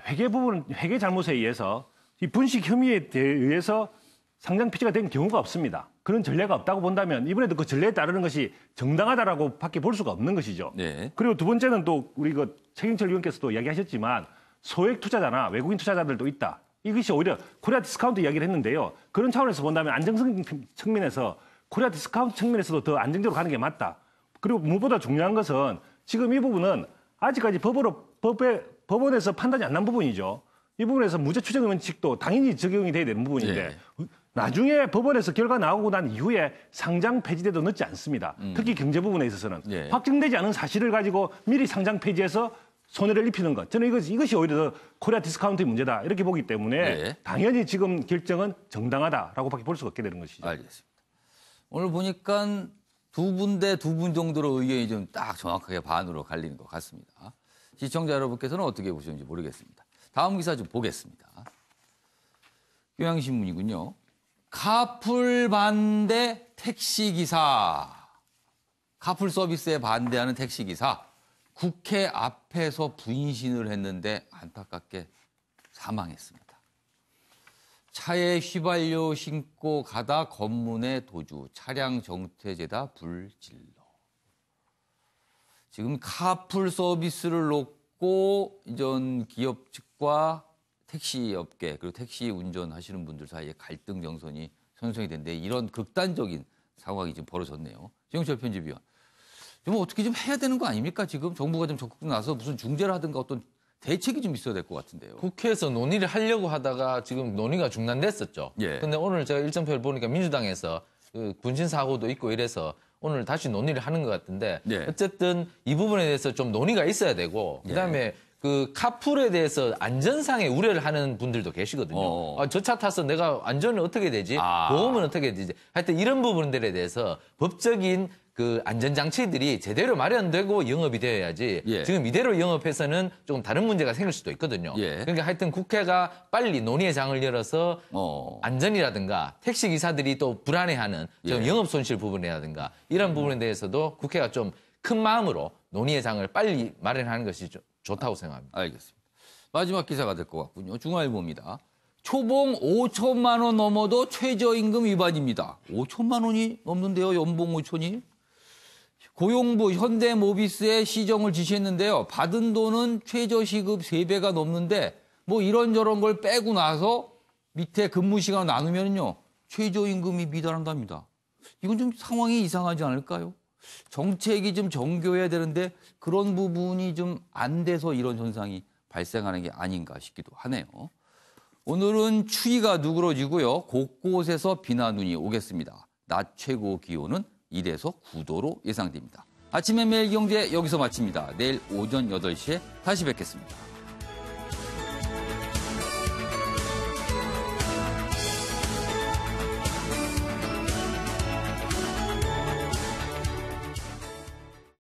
회계 잘못에 의해서 이 분식 혐의에 의해서 상장 폐지가 된 경우가 없습니다. 그런 전례가 없다고 본다면 이번에도 그 전례에 따르는 것이 정당하다라고 밖에 볼 수가 없는 것이죠. 그리고 두 번째는 또 우리 최경철 의원께서도 이야기하셨지만 소액 투자자나 외국인 투자자들도 있다. 이것이 오히려 코리아 디스카운트 이야기를 했는데요. 그런 차원에서 본다면 안정성 측면에서 코리아 디스카운트 측면에서도 더 안정적으로 가는 게 맞다. 그리고 무엇보다 중요한 것은 지금 이 부분은 아직까지 법원에서 판단이 안 난 부분이죠. 이 부분에서 무죄 추정 원칙도 당연히 적용이 돼야 되는 부분인데 나중에 법원에서 결과 나오고 난 이후에 상장 폐지돼도 늦지 않습니다. 특히 경제 부분에 있어서는 확정되지 않은 사실을 가지고 미리 상장 폐지해서 손해를 입히는 것. 저는 이것이 오히려 더 코리아 디스카운트의 문제다 이렇게 보기 때문에 당연히 지금 결정은 정당하다라고 밖에 볼 수가 없게 되는 것이죠. 알겠습니다. 오늘 보니까 두 분 정도로 의견이 좀 딱 정확하게 반으로 갈리는 것 같습니다. 시청자 여러분께서는 어떻게 보시는지 모르겠습니다. 다음 기사 좀 보겠습니다. 경향신문이군요. 카풀 반대 택시기사. 카풀 서비스에 반대하는 택시기사. 국회 앞에서 분신을 했는데 안타깝게 사망했습니다. 차에 휘발유 신고 가다 검문에 도주. 차량 정태제다 불질러. 지금 카풀 서비스를 놓고 이전 기업 측과 택시 업계 그리고 택시 운전하시는 분들 사이에 갈등 정선이 형성이 된데 이런 극단적인 상황이 지금 벌어졌네요. 정철 편집위원. 좀 어떻게 좀 해야 되는 거 아닙니까? 지금 정부가 좀 적극 나서 무슨 중재를 하든가 어떤 대책이 좀 있어야 될 것 같은데요. 국회에서 논의를 하려고 하다가 지금 논의가 중단됐었죠. 근데 오늘 제가 일정표를 보니까 민주당에서 그 분신 사고도 있고 이래서 오늘 다시 논의를 하는 것 같은데 어쨌든 이 부분에 대해서 좀 논의가 있어야 되고 그다음에 그 카풀에 대해서 안전상의 우려를 하는 분들도 계시거든요. 저 차 타서 내가 안전은 어떻게 되지? 보험은 어떻게 되지? 하여튼 이런 부분들에 대해서 법적인 그 안전장치들이 제대로 마련되고 영업이 되어야지 지금 이대로 영업해서는 조금 다른 문제가 생길 수도 있거든요. 그러니까 하여튼 국회가 빨리 논의의 장을 열어서 안전이라든가 택시기사들이 또 불안해하는 좀 영업 손실 부분이라든가 이런 부분에 대해서도 국회가 좀 큰 마음으로 논의의 장을 빨리 마련하는 것이 좋다고 생각합니다. 알겠습니다. 마지막 기사가 될 것 같군요. 중앙일보입니다. 초봉 5천만 원 넘어도 최저임금 위반입니다. 5천만 원이 넘는데요. 연봉 5천이. 고용부 현대모비스에 시정을 지시했는데요. 받은 돈은 최저시급 3배가 넘는데 뭐 이런저런 걸 빼고 나서 밑에 근무 시간 나누면요. 최저임금이 미달한답니다. 이건 좀 상황이 이상하지 않을까요? 정책이 좀 정교해야 되는데 그런 부분이 좀 안 돼서 이런 현상이 발생하는 게 아닌가 싶기도 하네요. 오늘은 추위가 누그러지고요. 곳곳에서 비나 눈이 오겠습니다. 낮 최고 기온은 1에서 9도로 예상됩니다. 아침의 매일경제 여기서 마칩니다. 내일 오전 8시에 다시 뵙겠습니다.